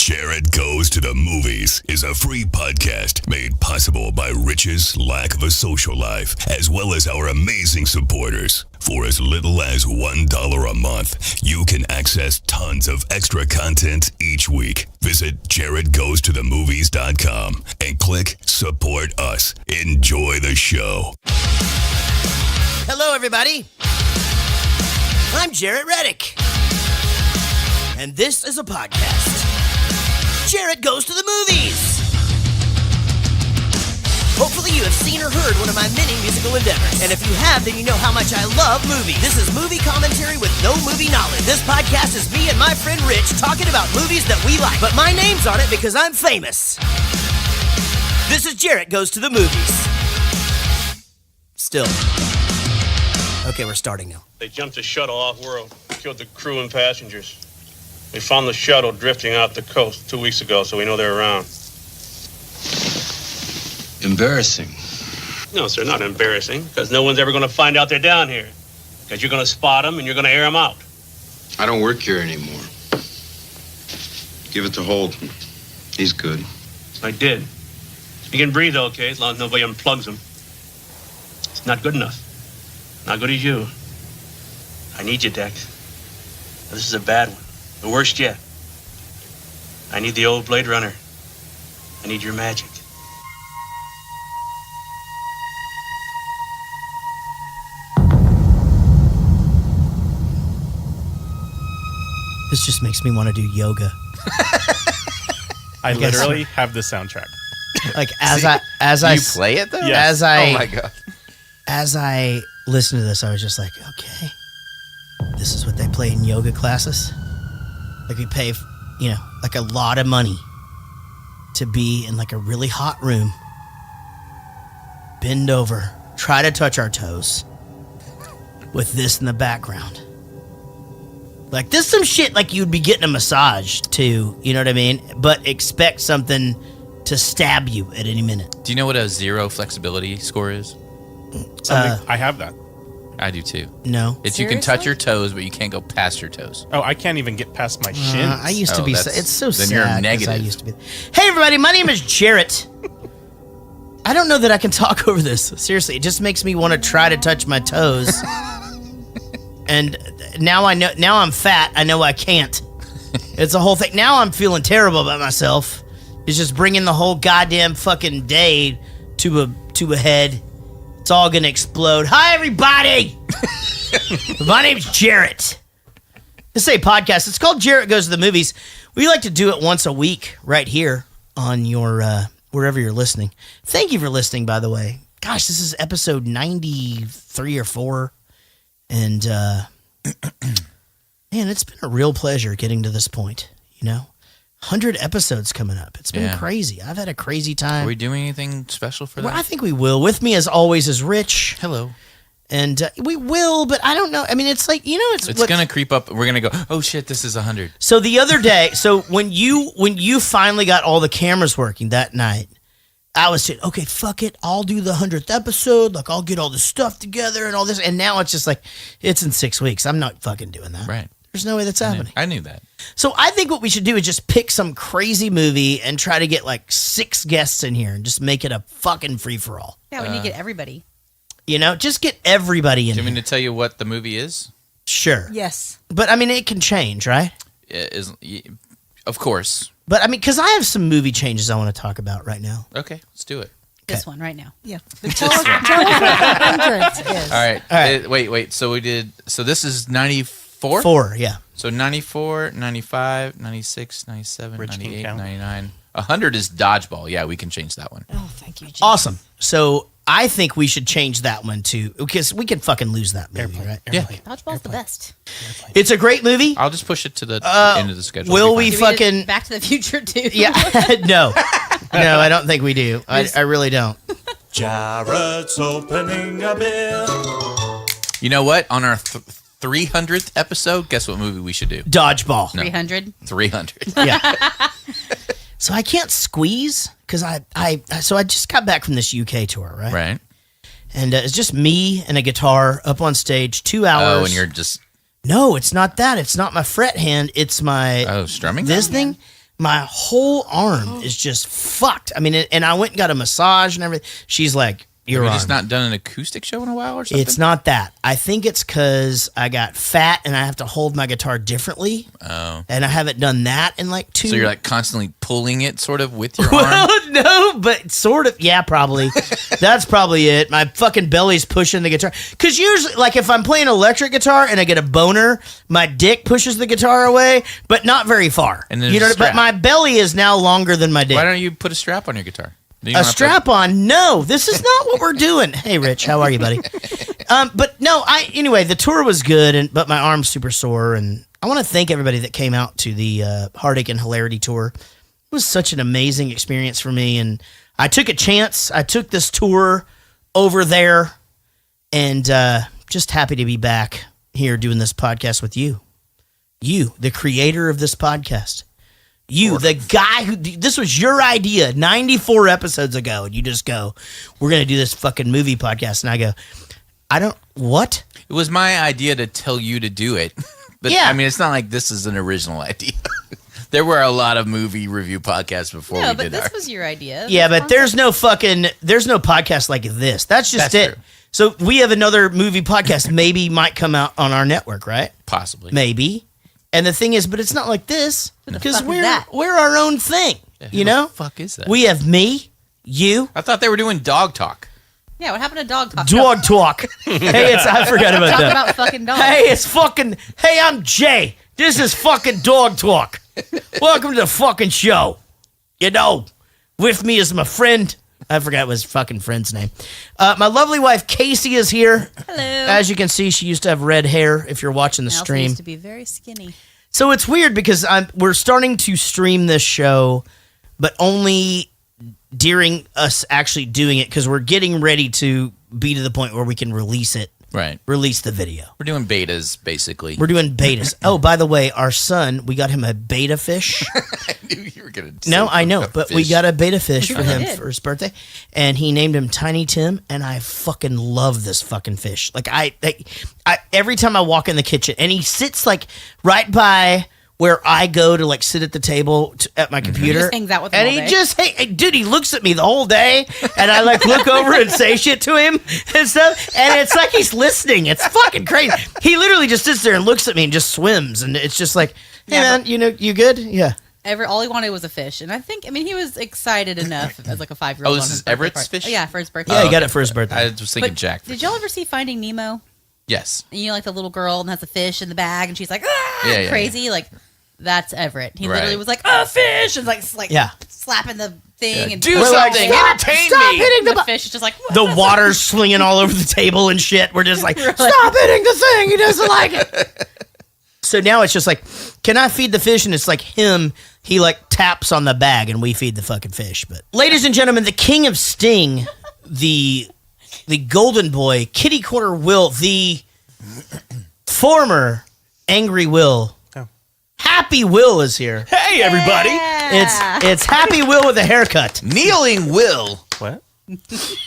Jaret Goes to the Movies is a free podcast made possible by Rich's lack of a social life, as well as our amazing supporters. For as little as $1 a month, you can access tons of extra content each week. Visit jaretgoestothemovies.com and click Support Us. Enjoy the show. Hello, everybody. I'm Jaret Reddick. And this is a podcast. Jaret Goes to the Movies. Hopefully you have seen or heard one of my many musical endeavors. And if you have, then you know how much I love movies. This is movie commentary with no movie knowledge. This podcast is me and my friend Rich talking about movies that we like. But my name's on it because I'm famous. This is Jaret Goes to the Movies. Still. Okay, we're starting now. They jumped the shuttle off-world, killed the crew and passengers. We found the shuttle drifting out the coast 2 weeks ago, so we know they're around. Embarrassing. No, sir, not embarrassing, because no one's ever going to find out they're down here. Because you're going to spot them and you're going to air them out. I don't work here anymore. Give it to Holt. He's good. I did. You can breathe okay, as long as nobody unplugs them. It's not good enough. Not good as you. I need you, Dex. This is a bad one. The worst yet. I need the old Blade Runner. I need your magic. This just makes me want to do yoga. I literally have the soundtrack. Like as I you play it though? Yes. Oh my god. As I listened to this, I was just like, okay, this is what they play in yoga classes. Like we pay, like a lot of money to be in like a really hot room, bend over, try to touch our toes with this in the background. Like this is some shit like you'd be getting a massage to, you know what I mean? But expect something to stab you at any minute. Do you know what a zero flexibility score is? I have that. I do too. No. It's you can touch your toes, but you can't go past your toes. Oh, I can't even get past my shins. I used to be. It's so then sad. you're 'cause negative. I used to be. Hey, everybody! My name is Jaret. I don't know that I can talk over this. Seriously, it just makes me want to try to touch my toes. And now I know. Now I'm fat. I know I can't. It's a whole thing. Now I'm feeling terrible about myself. It's just bringing the whole goddamn fucking day to a head. It's all gonna explode. Hi, everybody. My name's Jaret. This is a podcast. It's called Jaret Goes to the Movies. We like to do it once a week right here on your wherever you're listening. Thank you for listening, by the way. Gosh, this is episode 93 or 4. And man, it's been a real pleasure getting to this point, 100 episodes coming up. It's been crazy. I've had a crazy time. Are we doing anything special for that? Well, I think we will. With me, as always, is Rich. Hello. And we will, but I don't know. I mean, it's like, it's going to creep up. We're going to go, oh shit, this is 100. So the other day, when you finally got all the cameras working that night, I was saying, okay, fuck it. I'll do the 100th episode. Like, I'll get all the stuff together and all this. And now it's just like, it's in 6 weeks. I'm not fucking doing that. Right. There's no way that's happening. I knew that. So I think what we should do is just pick some crazy movie and try to get like 6 guests in here and just make it a fucking free-for-all. Yeah, we need to get everybody. Just get everybody in Do you here. want me to tell you what the movie is? Sure. Yes. But I mean, it can change, right? Of course. But I mean, because I have some movie changes I want to talk about right now. Okay, let's do it. This one right now. Yeah. Tell us what 100 is. All right. Wait. So this is 94? 4, yeah. So 94, 95, 96, 97, Rich can 98, count. 99. 100 is Dodgeball. Yeah, we can change that one. Oh, thank you, Jim. Awesome. So I think we should change that one to, because we can fucking lose that movie, right? Yeah. Dodgeball's the best. It's a great movie. I'll just push it to the end of the schedule. Will It'll we be fine. fucking... Back to the Future too. Yeah. No, I don't think we do. I really don't. Jaret's opening a beer. You know what? On our 300th episode, guess what movie we should do? Dodgeball. No. 300. 300. Yeah. So I can't squeeze because I just got back from this UK tour, right? Right. And it's just me and a guitar up on stage, 2 hours. Oh, and you're just... No, it's not that. It's not my fret hand. It's my... Oh, strumming? This thing. My whole arm is just fucked. I mean, and I went and got a massage and everything. She's like, Have your you arm. just not done an acoustic show in a while or something? It's not that. I think it's because I got fat and I have to hold my guitar differently. Oh. And I haven't done that in like 2 So you're like constantly pulling it sort of with your arm? Well, no, but sort of. Yeah, probably. That's probably it. My fucking belly's pushing the guitar. Because usually, like if I'm playing electric guitar and I get a boner, my dick pushes the guitar away, but not very far. And there's you know, a strap. but my belly is now longer than my dick. Why don't you put a strap on your guitar? A strap on? No, this is not what we're doing. Hey, Rich, how are you, buddy? But no, anyway, the tour was good, but my arm's super sore, and I want to thank everybody that came out to the Heartache and Hilarity tour. It was such an amazing experience for me, and I took a chance. I took this tour over there, and just happy to be back here doing this podcast with you. You, the creator of this podcast. You, the guy who, this was your idea 94 episodes ago, and you just go, we're going to do this fucking movie podcast. And I go, what? It was my idea to tell you to do it. But Yeah. I mean, it's not like this is an original idea. There were a lot of movie review podcasts before No, we but did this ours. was your idea. Yeah, but there's no podcast like this. That's just That's it. true. So we have another movie podcast maybe might come out on our network, right? Possibly. Maybe. And the thing is, but it's not like this because fuck is that? we're our own thing, you know? What the fuck is that? We have me, you, I thought they were doing dog talk. Yeah, what happened to dog talk? dog talk. Hey, I forgot about Talk that. about fucking dogs. Hey, I'm Jay. This is fucking dog talk. Welcome to the fucking show. You know, with me is my friend. I forgot his fucking friend's name. My lovely wife, Casey, is here. Hello. As you can see, she used to have red hair if you're watching the I also stream. used to be very skinny. So it's weird because we're starting to stream this show, but only during us actually doing it because we're getting ready to be to the point where we can release the video. We're doing betas, basically. We're doing betas. Oh, by the way, our son, we got him a beta fish. I knew you were going to No, I know, but we got a beta fish for him did. for his birthday, and he named him Tiny Tim, and I fucking love this fucking fish. Like I every time I walk in the kitchen, and he sits like right by where I go to like sit at the table at my computer. just hangs out with him and all he day. just dude, he looks at me the whole day, and I like look over and say shit to him and stuff, and it's like he's listening. It's fucking crazy. He literally just sits there and looks at me and just swims, and it's just like, hey Yeah, man, you know, you good? Yeah. All he wanted was a fish, and I mean, he was excited enough as like a 5-year-old. Oh, this is Everett's fish? Yeah, for his birthday. Yeah, he got it for his birthday. I was thinking But Jack. Did y'all ever see Finding Nemo? Yes. And you know, like the little girl and has a fish in the bag, and she's like, ah, Yeah, crazy. Like, that's Everett. He Right. literally was like, a fish, and like Yeah. slapping the thing and Do We're like, something. stop Entertain me. hitting the fish is just like, what? The water's slinging all over the table and shit. We're just like, Really? stop hitting the thing. He doesn't like it. So now it's just like, can I feed the fish? And it's like him. He like taps on the bag and we feed the fucking fish. But ladies and gentlemen, the king of Sting, the golden boy, Kiddie Corner Wil, the former Angry Will. Happy Will is here. Hey, everybody. It's Happy Will with a haircut. Kneeling Will. What?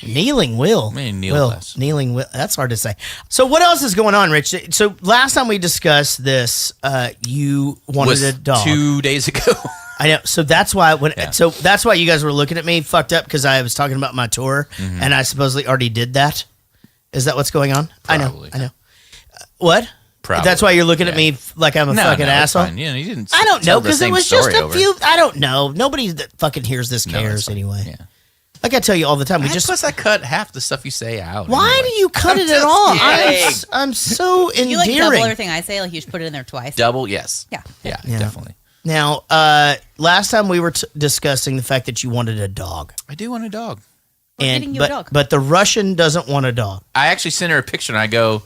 Kneeling Will. Man, kneel Will. less. Kneeling Will. That's hard to say. So what else is going on, Rich? So last time we discussed this, you wanted Was a dog. 2 days ago. I know. So that's why Yeah. So that's why you guys were looking at me fucked up because I was talking about my tour and I supposedly already did that. Is that what's going on? Probably. I know. What? Probably. That's why you're looking at Yeah. me like I'm a fucking it's asshole. fine. Yeah, you didn't. I don't know tell the because it same was just story a over. few. I don't know. Nobody that fucking hears this No, it's cares fine. anyway. Yeah. Like I tell you all the time, we And just. plus, I cut half the stuff you say out. Why anyway. do you cut it at just all? kidding. I'm so You like double endearing. everything I say, like you should put it in there twice. Double? Yes. Yeah. Yeah, Yeah. definitely. Now, last time we were discussing the fact that you wanted a dog, I do want a dog. We're getting you a dog. but the Russian doesn't want a dog. I actually sent her a picture and I go,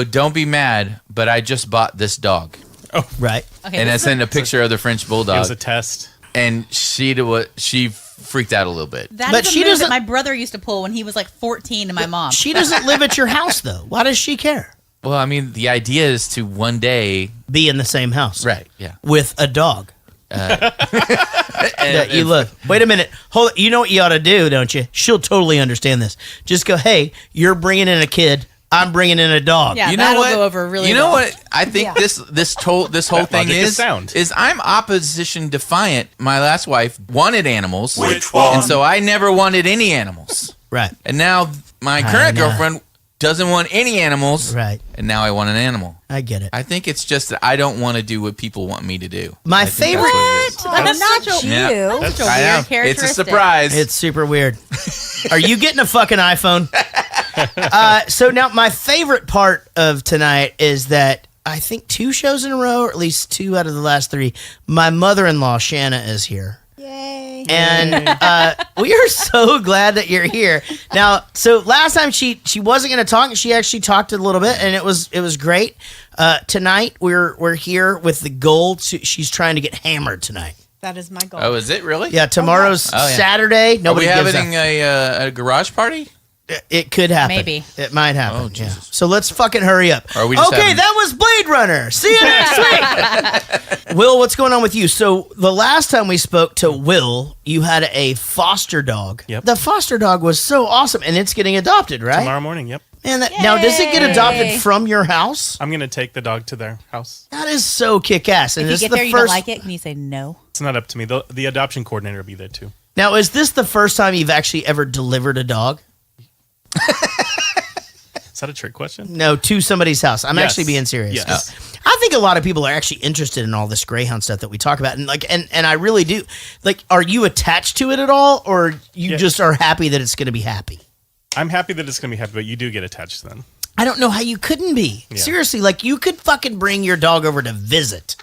don't be mad, but I just bought this dog. Right. Okay, And I this is sent a picture of the French It was bulldog, a test. and she freaked out a little bit. That But is a she move doesn't- that my brother used to pull when he was like 14 to my mom. She doesn't live at your house though. Why does she care? Well, I mean, the idea is to one day, Be in the same house, right? Yeah. with a dog that And you love. Wait a minute. Hold. You know what you ought to do, don't you? She'll totally understand this. Just go. Hey, you're bringing in a kid. I'm bringing in a dog. Yeah, You know that'll what? go over really You know well. what? I think Yeah. this whole thing logic is is sound. I'm opposition defiant. My last wife wanted animals. Which one? And so I never wanted any animals. Right. And now my I current know. girlfriend doesn't want any animals. Right. And now I want an animal. I get it. I think it's just that I don't want to do what people want me to do. My I think favorite- that's what it is. Oh, not such a- you. Yeah. That's such a I know. weird It's a characteristic. surprise. It's super weird. Are you getting a fucking iPhone? So now my favorite part of tonight is that I think 2 shows in a row, or at least 2 out of the last 3, my mother-in-law, Shanna, is here. Yay. And we are so glad that you're here. Now, so last time she wasn't going to talk. She actually talked a little bit, and it was great. Tonight we're here with the goal. She's trying to get hammered tonight. That is my goal. Oh, is it really? Yeah, tomorrow's Oh, yeah. Saturday. Are we Nobody gives having a garage party? It could happen. Maybe. It might happen. Oh, yeah. Jesus. So let's fucking hurry up. Or are we just okay, having- that was Blade Runner. See you next week. Will, what's going on with you? So the last time we spoke to Will, you had a foster dog. Yep. The foster dog was so awesome, and it's getting adopted, right? Tomorrow morning, yep. Man, now does it get adopted Yay. from your house? I'm going to take the dog to their house. That is so kick-ass. And If you this get is the there, you first. don't like it, can you say no? It's not up to me. The adoption coordinator will be there too. Now, is this the first time you've actually ever delivered a dog? Is that a trick question? No, to somebody's house. I'm Yes. actually being serious. Yes. I think a lot of people are actually interested in all this Greyhound stuff that we talk about, and I really do. Like, are you attached to it at all, or you Yeah. just are happy that it's going to be happy? I'm happy that it's going to be happy, but you do get attached to them. I don't know how you couldn't be. Yeah. Seriously, like you could fucking bring your dog over to visit,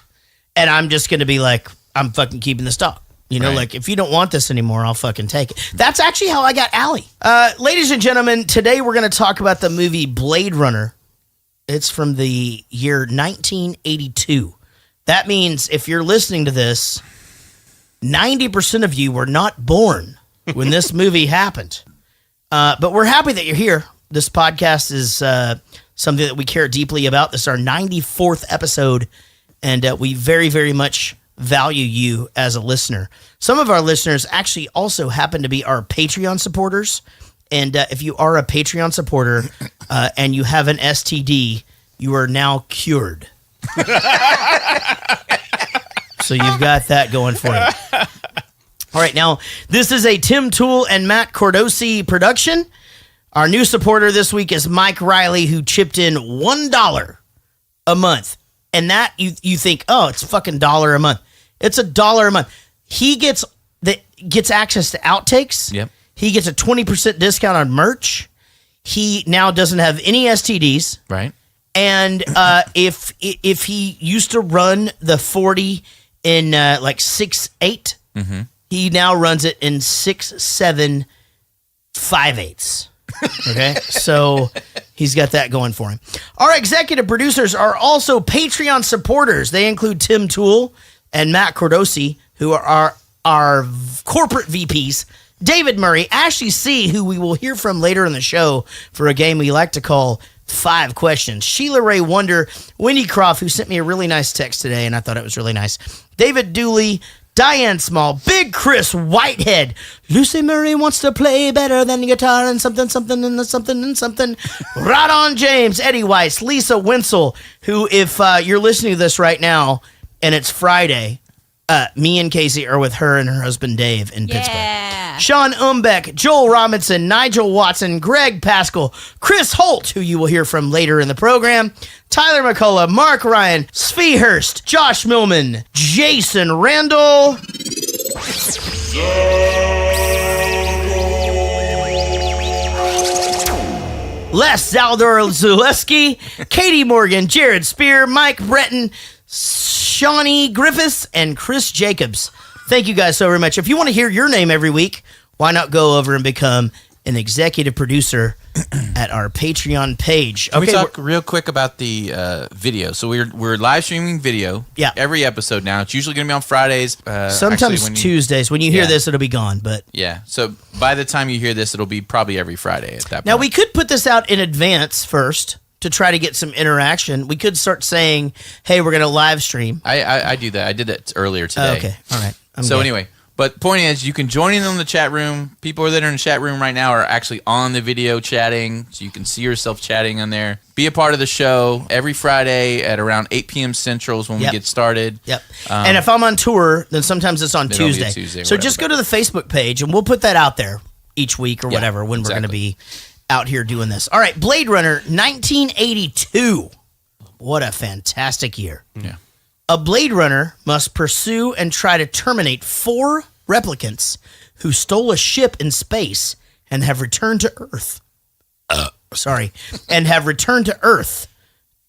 and I'm just going to be like, I'm fucking keeping this dog. You know, Right. like if you don't want this anymore, I'll fucking take it. That's actually how I got Allie. Ladies and gentlemen, today we're going to talk about the movie Blade Runner. It's from the year 1982. That means if you're listening to this, 90% of you were not born when this movie happened. But we're happy that you're here. This podcast is something that we care deeply about. This is our 94th episode, and we very, very much value you as a listener. Some of our listeners actually also happen to be our Patreon supporters. And if you are a Patreon supporter and you have an STD, you are now cured. So you've got that going for you. All right, now, this is a Tim Toole and Matt Cordosi production. Our new supporter this week is Mike Riley, who chipped in $1 a month. And that, you think, oh, it's fucking $1 a month. It's $1 a month. He gets access to outtakes. Yep. He gets a 20% discount on merch. He now doesn't have any STDs. Right. And if he used to run the 40 in like 6'8", he now runs it in 6'7", 5/8". Okay, so he's got that going for him. Our executive producers are also Patreon supporters. They include Tim Toole and Matt Cordosi, who are our corporate VPs. David Murray, Ashley C., who we will hear from later in the show for a game we like to call 5 Questions. Sheila Ray Wonder, Wendy Croft, who sent me a really nice text today, and I thought it was really nice. David Dooley, Diane Small, Big Chris Whitehead, Lucy Murray wants to play better than the guitar and something, something, and something, and something. Rodon James, Eddie Weiss, Lisa Winsel, who, if you're listening to this right now and it's Friday, me and Casey are with her and her husband Dave in Pittsburgh. Sean Umbeck, Joel Robinson, Nigel Watson, Greg Pascal, Chris Holt, who you will hear from later in the program, Tyler McCullough, Mark Ryan, Svi Hurst, Josh Millman, Jason Randall, Les Zaldor Zaleski, Katie Morgan, Jared Spear, Mike Breton, Shawnee Griffiths, and Chris Jacobs. Thank you guys so very much. If you want to hear your name every week, why not go over and become an executive producer at our Patreon page? Can we talk real quick about the video? So we're live streaming video. Yeah. Every episode now. It's usually going to be on Fridays. Sometimes Tuesdays. When you hear Yeah. this, it'll be gone. But Yeah. So by the time you hear this, it'll be probably every Friday at that point. now we could put this out in advance first to try to get some interaction. We could start saying, "Hey, we're going to live stream." I do that. I did that earlier today. Okay, all right. I'm So good. anyway, But point is, you can join in on the chat room. People that are in the chat room right now are actually on the video chatting, so you can see yourself chatting on there. Be a part of the show every Friday at around 8 p.m. Central is when we get started. Yep. And if I'm on tour, then sometimes it's on It'll be Tuesday. a Tuesday or So whatever, just go to the Facebook page, and we'll put that out there each week or whatever when we're going to be out here doing this. All right, Blade Runner 1982. What a fantastic year. Yeah. A Blade Runner must pursue and try to terminate 4 replicants who stole a ship in space and have returned to Earth. And have returned to Earth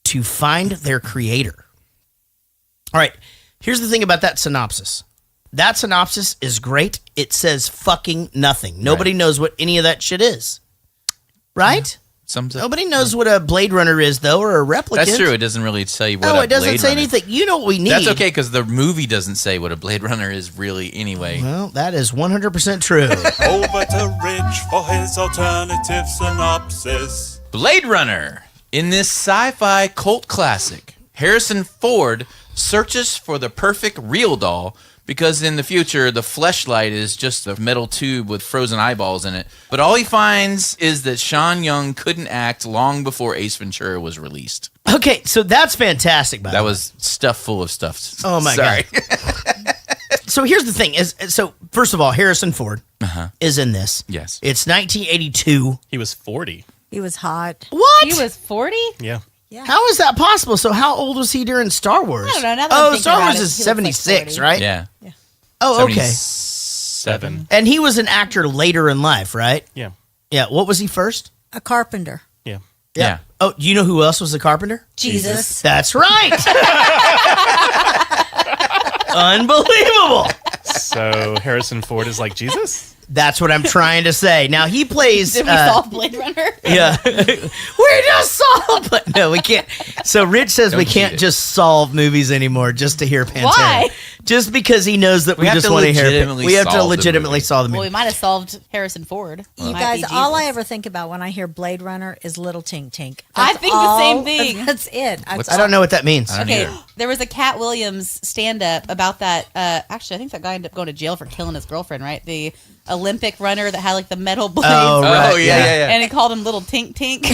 to find their creator. All right, here's the thing about that synopsis. That synopsis is great. It says fucking nothing. Nobody knows what any of that shit is. Right? Nobody knows what a Blade Runner is, though, or a replicant. That's true. It doesn't really tell you what No, a it doesn't Blade say Runner- anything. You know what we need. That's okay, because the movie doesn't say what a Blade Runner is really anyway. Well, that is 100% true. Over to Rich for his alternative synopsis. Blade Runner. In this sci-fi cult classic, Harrison Ford searches for the perfect real doll because in the future, the fleshlight is just a metal tube with frozen eyeballs in it. But all he finds is that Sean Young couldn't act long before Ace Ventura was released. Okay, so that's fantastic, by the That way. was stuff full of stuff. Oh, my Sorry. God. So here's the thing. So first of all, Harrison Ford is in this. Yes. It's 1982. He was 40. He was hot. What? He was 40? Yeah. How is that possible? So how old was he during Star Wars? I don't know. Now that I'm thinking Star about Wars it, is he looks like 76, 40. right? Yeah. Oh, okay. 7. And he was an actor later in life, right? Yeah. Yeah. What was he first? A carpenter. Yeah. Yeah. Oh, do you know who else was a carpenter? Jesus. That's right. Unbelievable. So Harrison Ford is like Jesus? That's what I'm trying to say. Now he plays. Did we solve Blade Runner? Yeah, we just solved. But no, we can't. So Rich says we Don't can't cheat it. just solve movies anymore just to hear Pantera. Why? Just because he knows that we have just to want to hear. legitimately We have to solve the legitimately movie. solve the Well, movie. we might have solved Harrison Ford. You Might guys, be all I Jesus. ever think about when I hear Blade Runner is Little Tink Tink. I That's think the same all- thing. That's it. I don't know what that means. I don't Okay, either. there was a Cat Williams stand-up about that. Actually, I think that guy ended up going to jail for killing his girlfriend, right? The Olympic runner that had like the metal blades. Oh, right. Oh, yeah. And he called him Little Tink Tink.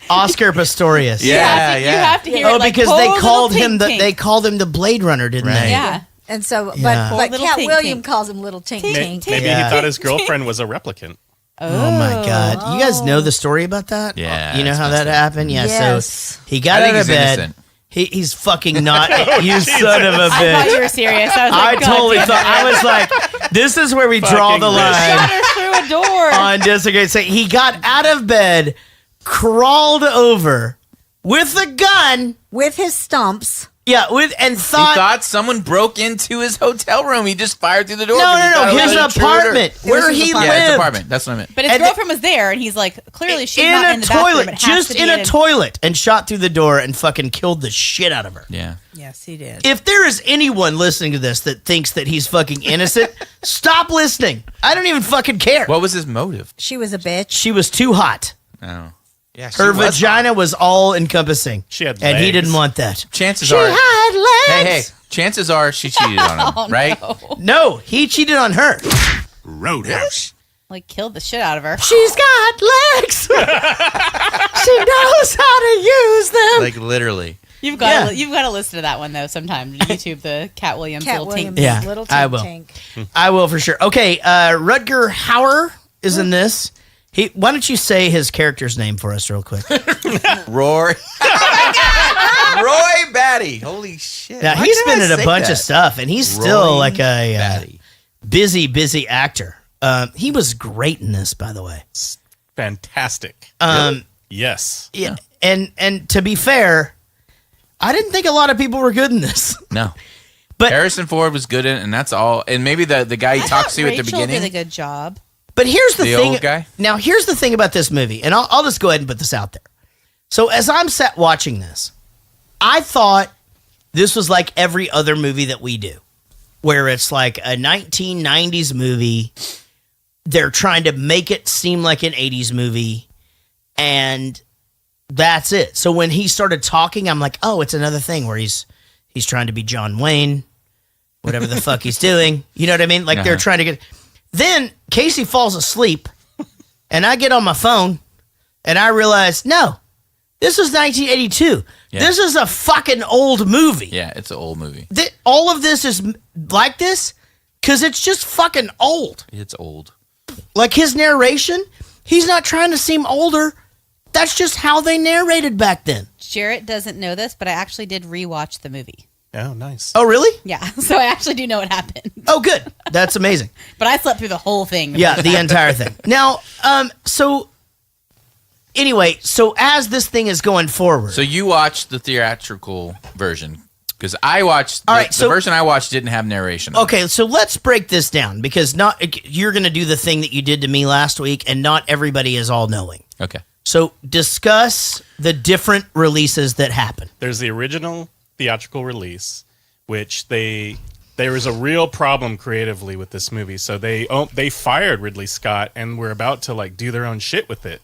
Oscar Pistorius. Yeah. You have to hear Oh, it like, because "Poor they little called him Tink the Tink." they called him the Blade Runner, didn't Right. they? Yeah. And so, Yeah. but Little Cat Tink William Tink. calls him Little Tink Tink. Maybe Yeah. he thought his girlfriend was a replicant. Oh my God! You guys know the story about that? Yeah, You know it's how messed that up. happened? Yeah. Yes. So he got I think out of he's bed. innocent. He's fucking not. You son of a I thought bitch! you were serious. I was I like, God totally damn thought. it. I was like, this is where we draw Fucking the Rich. line Shot her through a door. on disagreement. So he got out of bed, crawled over with a gun. With his stumps. Yeah, and He thought. thought someone broke into his hotel room. He just fired through the door. No, 'cause he thought it was his an intruder. apartment where his he apartment. Yeah, his lived. apartment. That's what I meant. But his And girlfriend was there, and he's like, clearly she's in not a in the bathroom. toilet, It has just to be in a toilet, and shot through the door and fucking killed the shit out of her. Yeah. Yes, he did. If there is anyone listening to this that thinks that he's fucking innocent, stop listening. I don't even fucking care. What was his motive? She was a bitch. She was too hot. Oh. Yeah, Her vagina was all encompassing. She had and he legs. didn't want that. Chances She are. had Hey, legs. chances are she cheated on him, right? No, he cheated on her. Roadhouse. Like, killed the shit out of her. She's got legs. She knows how to use them. Like literally. You've got Yeah. you've got to listen to that one though sometime. YouTube the Cat Williams Cat little Williams. tink. Yeah, Little Tink I will. Tink. I will for sure. Okay, Rutger Hauer is in this. Why don't you say his character's name for us real quick? Roy. Roy Batty. Holy shit. Now, Why he's did I been in a say bunch that? of stuff, and he's still Roy like a Batty. busy actor. He was great in this, by the way. Fantastic. Yes. Yeah, and to be fair, I didn't think a lot of people were good in this. No. But Harrison Ford was good in it, and that's all. And maybe the guy he I talks thought to at the Rachel beginning. did a good job. But here's the The thing. old guy? Now, here's the thing about this movie, and I'll just go ahead and put this out there. So, as I'm sat watching this, I thought this was like every other movie that we do, where it's like a 1990s movie. They're trying to make it seem like an 80s movie, and that's it. So when he started talking, I'm like, oh, it's another thing where he's trying to be John Wayne. whatever the fuck he's doing. You know what I mean? Like they're trying to get. Then Casey falls asleep, and I get on my phone, and I realize, no, this is 1982. Yeah. This is a fucking old movie. Yeah, it's an old movie. All of this is like this because it's just fucking old. It's old. Like his narration, he's not trying to seem older. That's just how they narrated back then. Jaret doesn't know this, but I actually did rewatch the movie. Oh, nice. Oh, really? Yeah, so I actually do know what happened. Oh, good. That's amazing. But I slept through the whole thing. Yeah, the entire thing. Now, so anyway, so as this thing is going forward. So you watched the theatrical version because I watched. All right, the version I watched didn't have narration. Okay, so let's break this down because you're going to do the thing that you did to me last week, and not everybody is all knowing. Okay. So discuss the different releases that happen. There's the original theatrical release, which there was a real problem creatively with this movie. So they fired Ridley Scott and were about to like do their own shit with it.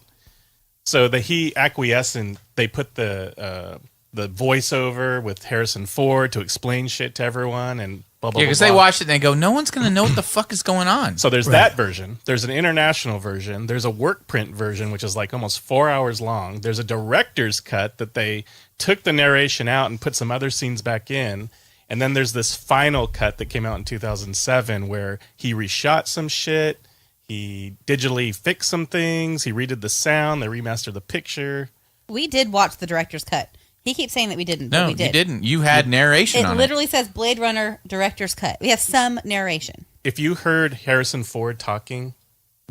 So he acquiesced and they put the voiceover with Harrison Ford to explain shit to everyone and blah blah. Yeah, because blah, they blah. watched it and they go, no one's going to know what the fuck is going on. So there's that version. There's an international version. There's a work print version, which is like almost 4 hours long. There's a director's cut that they took the narration out and put some other scenes back in. And then there's this final cut that came out in 2007 where he reshot some shit. He digitally fixed some things. He redid the sound. They remastered the picture. We did watch the director's cut. He keeps saying that we didn't, but No, we did. you didn't. You had narration on It literally says Blade Runner director's cut. We have some narration. If you heard Harrison Ford talking,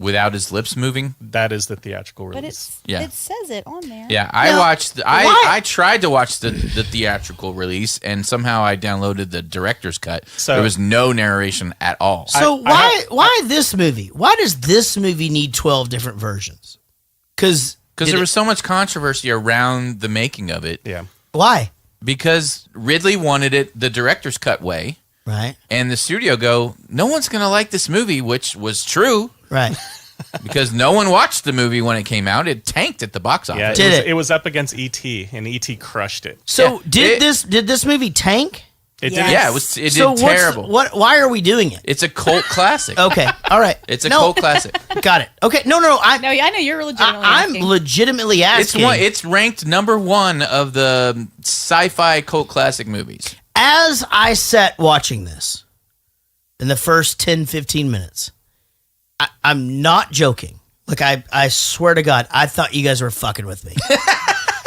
without his lips moving. that is the theatrical But release. it says it on there. Yeah, I watched. I tried to watch the theatrical release, and somehow I downloaded the director's cut. So- there was no narration at all. So why this movie? Why does this movie need 12 different versions? Because there was so much controversy around the making of it. Yeah. Why? Because Ridley wanted it the director's cut way, Right. and the studio go, no one's going to like this movie, which was true. Right. Because no one watched the movie when it came out. It tanked at the box office. Yeah, it was up against E.T., and E.T. crushed it. So Yeah, did this movie tank? It Yes. did. Yeah, it did terrible. Why are we doing it? It's a cult classic. Okay. All right. It's a cult classic. Got it. Okay. No. No, I know you're legitimately I'm asking. legitimately asking. It's ranked number 1 of the sci-fi cult classic movies. As I sat watching this in the first 10, 15 minutes, I'm not joking. Like, I swear to God, I thought you guys were fucking with me.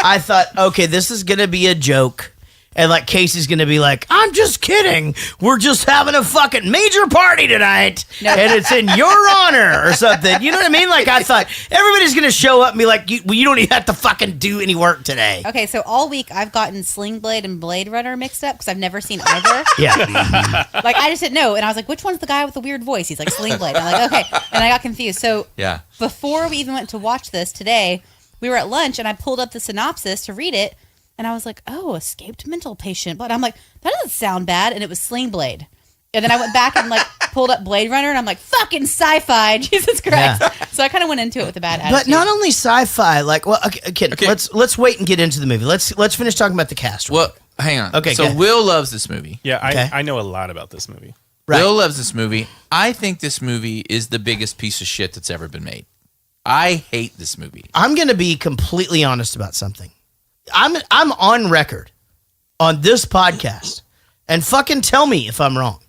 I thought, okay, this is going to be a joke. And, like, Casey's going to be like, I'm just kidding. We're just having a fucking major party tonight. And it's in your honor or something. You know what I mean? Like, I thought everybody's going to show up and be like, you don't even have to fucking do any work today. Okay, so all week I've gotten Sling Blade and Blade Runner mixed up because I've never seen either. Yeah. Like, I just didn't know. And I was like, which one's the guy with the weird voice? He's like, Sling Blade. I'm like, okay. And I got confused. So Yeah. before we even went to watch this today, we were at lunch and I pulled up the synopsis to read it. And I was like, oh, escaped mental patient. But I'm like, that doesn't sound bad. And it was Sling Blade. And then I went back and like pulled up Blade Runner and I'm like, fucking sci-fi, Jesus Christ. Yeah. So I kind of went into it with a bad attitude. But not only sci-fi, like, well, okay. Let's wait and get into the movie. Let's finish talking about the cast. Well, hang on. Okay, go So ahead. Will loves this movie. Yeah, Okay. I know a lot about this movie. Right. Will loves this movie. I think this movie is the biggest piece of shit that's ever been made. I hate this movie. I'm going to be completely honest about something. I'm on record on this podcast, and fucking tell me if I'm wrong.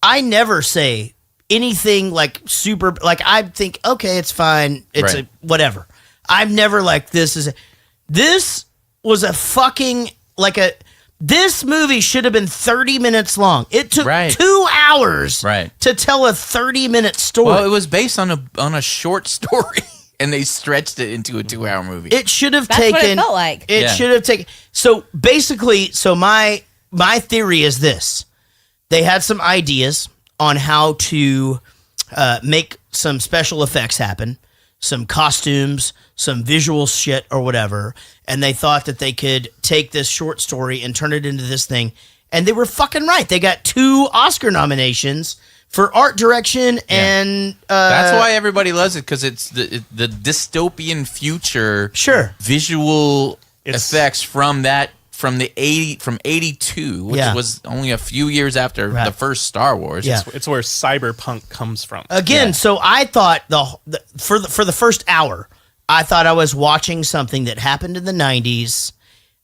I never say anything like super, like I think, okay, it's fine. It's Right. a whatever. I'm never like, this was a fucking, this movie should have been 30 minutes long. It took Right. 2 hours Right. to tell a 30-minute story. Well, it was based on a short story, and they stretched it into a 2-hour movie. It should have That's taken. what it felt like. It Yeah. should have taken. So basically, my theory is this: they had some ideas on how to make some special effects happen, some costumes, some visual shit or whatever, and they thought that they could take this short story and turn it into this thing. And they were fucking right. They got 2 Oscar nominations for art direction and That's why everybody loves it, because it's the dystopian future Sure. visual effects from that from 82, which Yeah. was only a few years after Right. the first Star Wars. Yeah. It's where cyberpunk comes from. Again, so I thought for the first hour, I thought I was watching something that happened in the 90s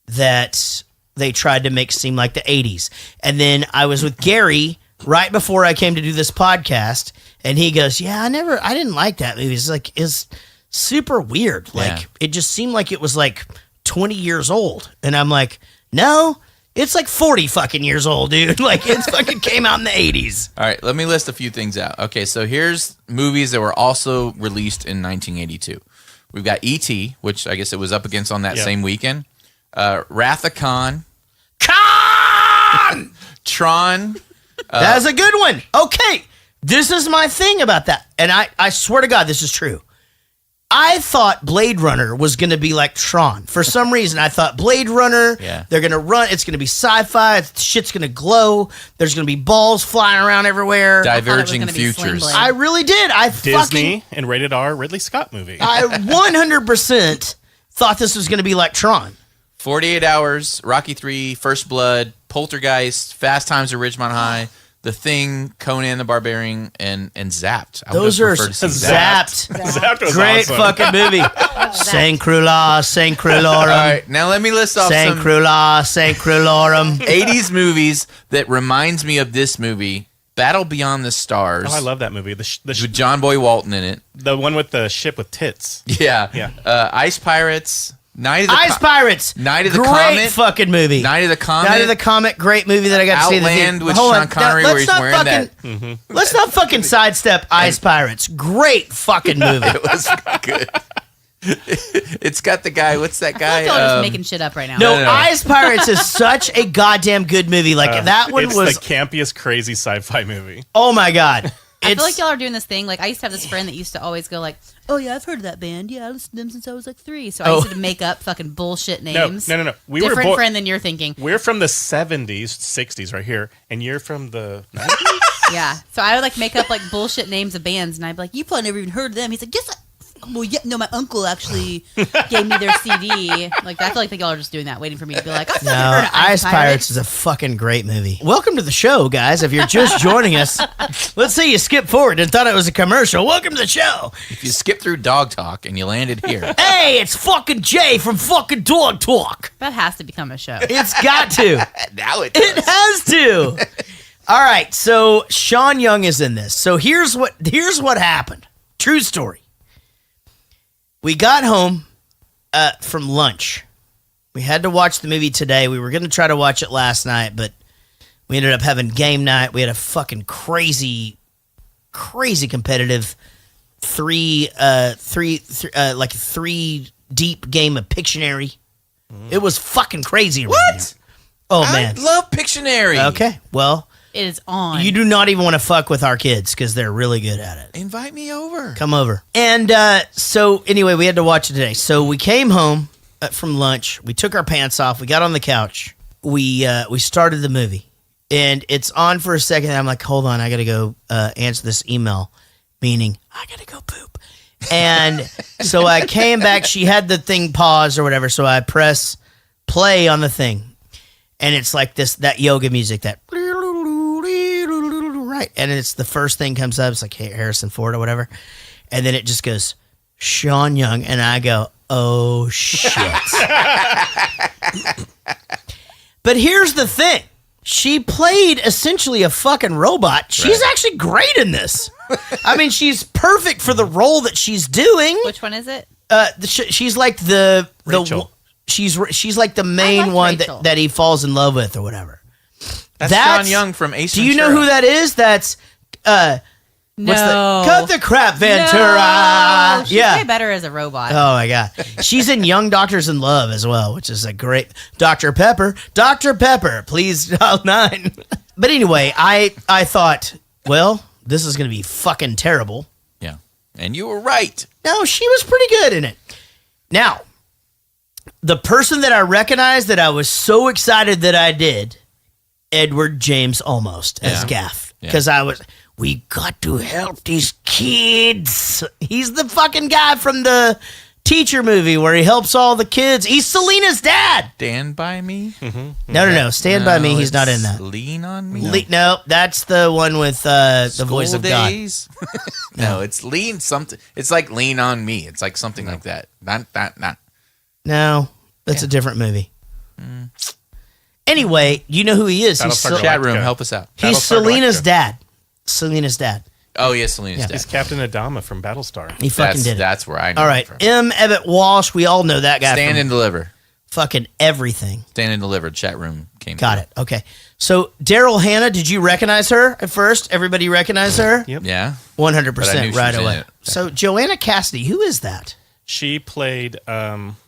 that they tried to make seem like the 80s. And then I was with Gary right before I came to do this podcast, and he goes, "Yeah, I didn't like that movie. It's super weird. Like Yeah. it just seemed like it was like 20 years old." And I'm like, "No, it's like 40 fucking years old, dude. Like it's fucking came out in the 80s." All right, let me list a few things out. Okay, so here's movies that were also released in 1982. We've got E.T., which I guess it was up against on that Yep. same weekend. Wrath of Khan. Con! Tron. That's a good one. Okay, this is my thing about that. And I swear to God, this is true. I thought Blade Runner was going to be like Tron. For some reason, I thought Blade Runner, Yeah. they're going to run, it's going to be sci-fi, shit's going to glow, there's going to be balls flying around everywhere. Diverging gonna be Sling Futures. Blade. I really did. I Disney fucking, and rated R Ridley Scott movie. I 100% thought this was going to be like Tron. 48 Hours, Rocky 3, First Blood, Poltergeist, Fast Times at Ridgemont High, The Thing, Conan the Barbarian, and Zapped. I Those would've are preferred to see zapped. Zapped was Great awesome. fucking movie. Sancrula, Sancrulorum. All right, now let me list off some Sancrula, Sancrulorum. 80s movies that reminds me of this movie, Battle Beyond the Stars. Oh, I love that movie. with John Boy Walton in it. The one with the ship with tits. Yeah. Yeah. Ice Pirates, Night of the Ice Pirates. Night of the great Comet. fucking movie. Night of the Comet. Night of the Comet, great movie that I got to see. in the Outland theater. with Hold Sean on. Connery Now, where let's he's not wearing fucking- Let's not fucking sidestep Ice Pirates. Great fucking movie. It was good. It's got the guy. What's that I feel guy? like y'all are just making shit up right now. No, no. Ice Pirates is such a goddamn good movie. Like that one It's was. the campiest, crazy sci-fi movie. Oh my god. I feel like y'all are doing this thing. Like I used to have this friend that used to always go like, "Oh yeah, I've heard of that band. Yeah, I listened to them since I was like 3." So I used to make up fucking bullshit names. No. We Different were friend than you're thinking. We're from the 70s, 60s right here, and you're from the 90s? Yeah. So I would like make up like bullshit names of bands, and I'd be like, "You probably never even heard of them." He's like, "Yes, well, yeah, no, my uncle actually gave me their CD." Like I feel like y'all are just doing that, waiting for me to be like, "I've never heard No, of Ice Pirates is a fucking great movie. Welcome to the show, guys. If you're just joining us, let's say you skipped forward and thought it was a commercial. Welcome to the show. If you skip through Dog Talk and you landed here, Hey, it's fucking Jay from fucking Dog Talk. That has to become a show. It's got to. now it It does. has to. All right, so Sean Young is in this. So here's what happened. True story. We got home from lunch. We had to watch the movie today. We were going to try to watch it last night, but we ended up having game night. We had a fucking crazy competitive three deep game of Pictionary. It was fucking crazy. What? Oh I man. love Pictionary. Okay. Well, It is on. you do not even want to fuck with our kids because they're really good at it. Invite me over. Come over. And so anyway, we had to watch it today. So we came home from lunch. We took our pants off. We got on the couch. We started the movie, and it's on for a second. And I'm like, hold on, I got to go answer this email, meaning I got to go poop. And so I came back. She had the thing paused or whatever. So I press play on the thing, and it's like that yoga music that. Right. And it's the first thing comes up. It's like, hey, Harrison Ford or whatever. And then it just goes, Sean Young. And I go, oh, shit. But here's the thing. She played essentially a fucking robot. She's actually great in this. I mean, she's perfect for the role that she's doing. Which one is it? She's like the Rachel. She's like the main like one Rachel. that he falls in love with or whatever. That's Sean Young from Ace Do you Ventura. know who that is? That's No. Cut the crap, Ventura. No. She's Yeah. way better as a robot. Oh my god. She's in Young Doctors in Love as well, which is a great Dr. Pepper. Dr. Pepper, please dial 9. But anyway, I thought, well, this is gonna be fucking terrible. Yeah. And you were right. No, she was pretty good in it. Now, the person that I recognized that I was so excited that I did, Edward James Olmos as Yeah. Gaff. Yeah. Because we got to help these kids. He's the fucking guy from the teacher movie where he helps all the kids. He's Selena's dad. Stand By Me? No. Stand By Me. He's not in that. Lean on Me? No, that's the one with the voice of Days? No, it's Lean something. It's like Lean on Me. It's like something like that. Not. No, that's a different movie. Anyway, you know who he is. He's Chat room, help us out. He's Selena's dad. Selena's dad. Oh, yes, Selena's dad. He's Captain Adama from Battlestar. He fucking did it. That's where I know All him right. from. M. Ebbett Walsh. We all know that guy. Stand from and Deliver. fucking everything. Stand and Deliver. Chat room came. Got it. Okay. So Daryl Hannah, did you recognize her at first? Everybody recognize her? Yep. Yeah. 100% right she was in away. it. So Joanna Cassidy, who is that? She played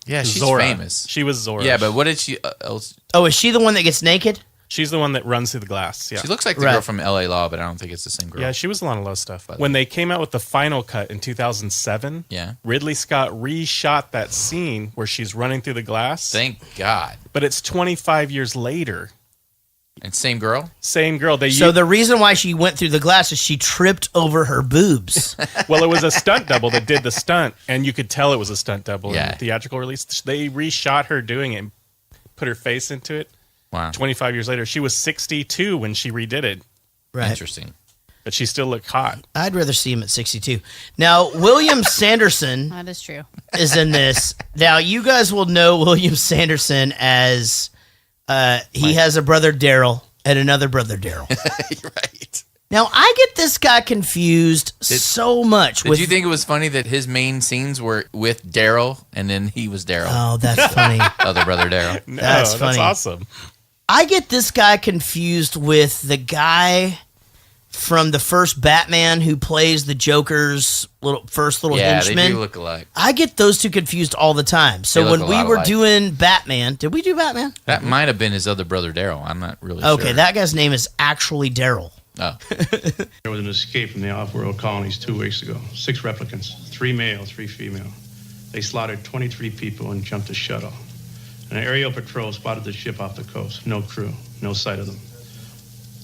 she's Zora. famous. She was Zora. Yeah, but what did she else? Oh, is she the one that gets naked? She's the one that runs through the glass. Yeah. She looks like the girl from L.A. Law, but I don't think it's the same girl. Yeah, she was a lot of low stuff. When they came out with the final cut in 2007, Ridley Scott reshot that scene where she's running through the glass. Thank God. But it's 25 years later. And same girl? Same girl. So the reason why she went through the glass is she tripped over her boobs. Well, it was a stunt double that did the stunt, and you could tell it was a stunt double in Yeah. the theatrical release. They reshot her doing it and put her face into it. Wow. 25 years later. She was 62 when she redid it. Right. Interesting. But she still looked hot. I'd rather see him at 62. Now, William Sanderson That is true. is in this. Now, you guys will know William Sanderson as he has a brother Daryl and another brother Daryl. Right. Now, I get this guy confused so much. Did you think it was funny that his main scenes were with Daryl and then he was Daryl? Oh, that's funny. Other brother Daryl. No, That's funny. That's awesome. I get this guy confused with the guy from the first Batman who plays the Joker's first little henchman. They do look alike. I get those two confused all the time. So They look when a we lot were alike. doing Batman, did we do Batman? That might have been his other brother Daryl. I'm not really sure. Okay, that guy's name is actually Daryl. Oh. There was an escape from the off-world colonies 2 weeks ago. 6 replicants, 3 male, 3 female. They slaughtered 23 people and jumped a shuttle. An aerial patrol spotted the ship off the coast. No crew, no sight of them.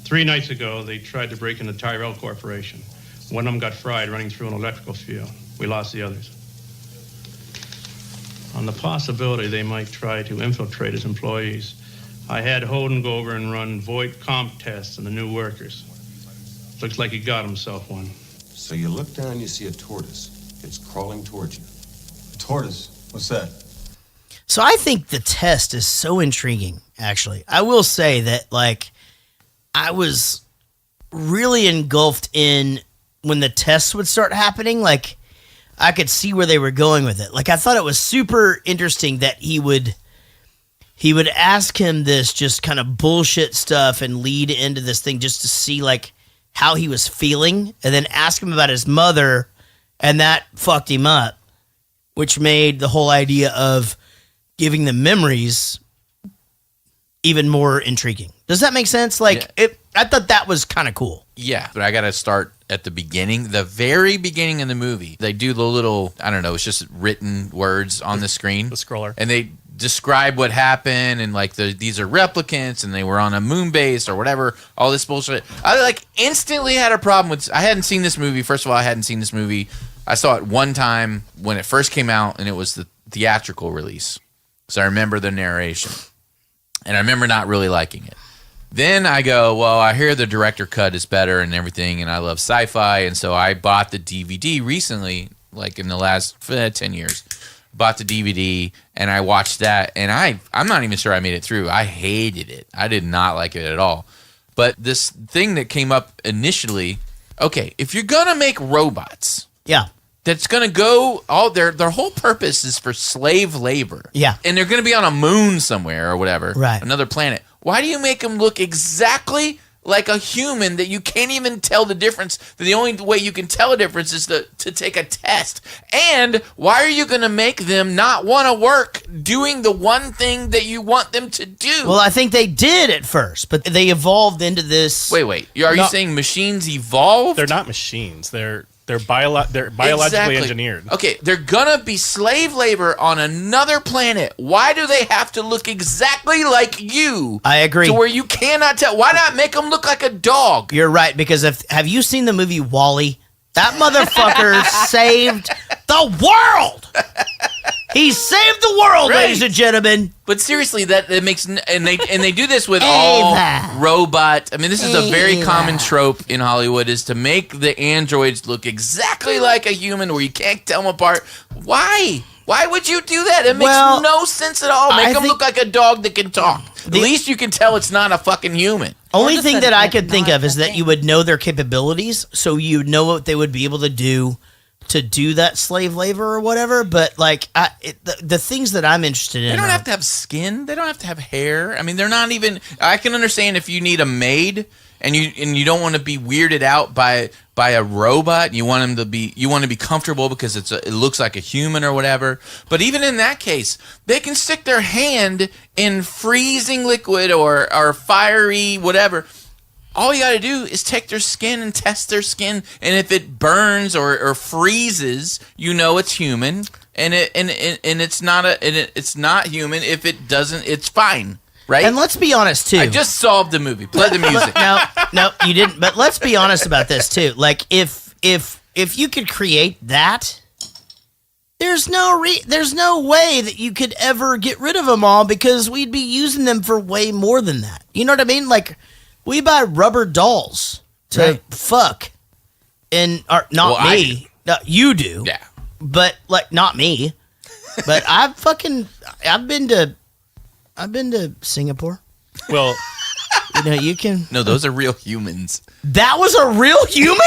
3 nights ago, they tried to break into Tyrell Corporation. One of them got fried running through an electrical field. We lost the others. On the possibility they might try to infiltrate as employees, I had Holden go over and run void comp tests on the new workers. Looks like he got himself one. So you look down, you see a tortoise. It's crawling towards you. Tortoise? What's that? So I think the test is so intriguing, actually. I will say that, like, I was really engulfed in when the tests would start happening. Like, I could see where they were going with it. Like, I thought it was super interesting that he would ask him this just kind of bullshit stuff and lead into this thing just to see, like, how he was feeling, and then ask him about his mother, and that fucked him up, which made the whole idea of giving them memories even more intriguing. Does that make sense? Like, I thought that was kind of cool. Yeah, but I got to start at the beginning. The very beginning of the movie, they do the little, I don't know, it's just written words on the screen. The scroller. And they describe what happened and like these are replicants and they were on a moon base or whatever, all this bullshit. I like instantly had a problem with, I hadn't seen this movie. First of all, I hadn't seen this movie. I saw it one time when it first came out and it was the theatrical release. So I remember the narration. And I remember not really liking it. Then I go, well, I hear the director cut is better and everything, and I love sci-fi, and so I bought the DVD recently, like in the last 10 years. Bought the DVD, and I watched that, and I'm not even sure I made it through. I hated it. I did not like it at all. But this thing that came up initially, okay, if you're going to make robots... Yeah. That's going to go, all their whole purpose is for slave labor. Yeah. And they're going to be on a moon somewhere or whatever. Right. Another planet. Why do you make them look exactly like a human that you can't even tell the difference? The only way you can tell a difference is to take a test. And why are you going to make them not want to work doing the one thing that you want them to do? Well, I think they did at first, but they evolved into this. Wait. Are you saying machines evolved? They're not machines. They're biologically Exactly. engineered. Okay, they're gonna be slave labor on another planet. Why do they have to look exactly like you? I agree. To where you cannot tell. Why not make them look like a dog? You're right, because have you seen the movie WALL-E? That motherfucker saved the world. He saved the world, Right. ladies and gentlemen. But seriously, that it makes and they do this with all robot. I mean, this is a very common trope in Hollywood: is to make the androids look exactly like a human, where you can't tell them apart. Why? Why would you do that? It makes no sense at all. Make them look like a dog that can talk. At least you can tell it's not a fucking human. Only thing that I could think of is that you would know their capabilities, so you would know what they would be able to do that slave labor or whatever. But like the things that I'm interested in, They don't have to have skin. They don't have to have hair. I mean, they're not even. I can understand if you need a maid and you don't want to be weirded out by a robot. You want them to be comfortable because it looks like a human or whatever. But even in that case, they can stick their hand in freezing liquid or fiery whatever. All you got to do is take their skin and test their skin, and if it burns or freezes, you know it's human, and it's not human. If it doesn't, it's fine, right? And let's be honest too. I just solved the movie. Play the music. No, you didn't. But let's be honest about this too. Like if you could create that, there's no way that you could ever get rid of them all, because we'd be using them for way more than that. You know what I mean? Like, we buy rubber dolls to fuck, and not me. No, you do. Yeah. But like not me. But I've been to Singapore. Well, you can. No, those are real humans. That was a real human?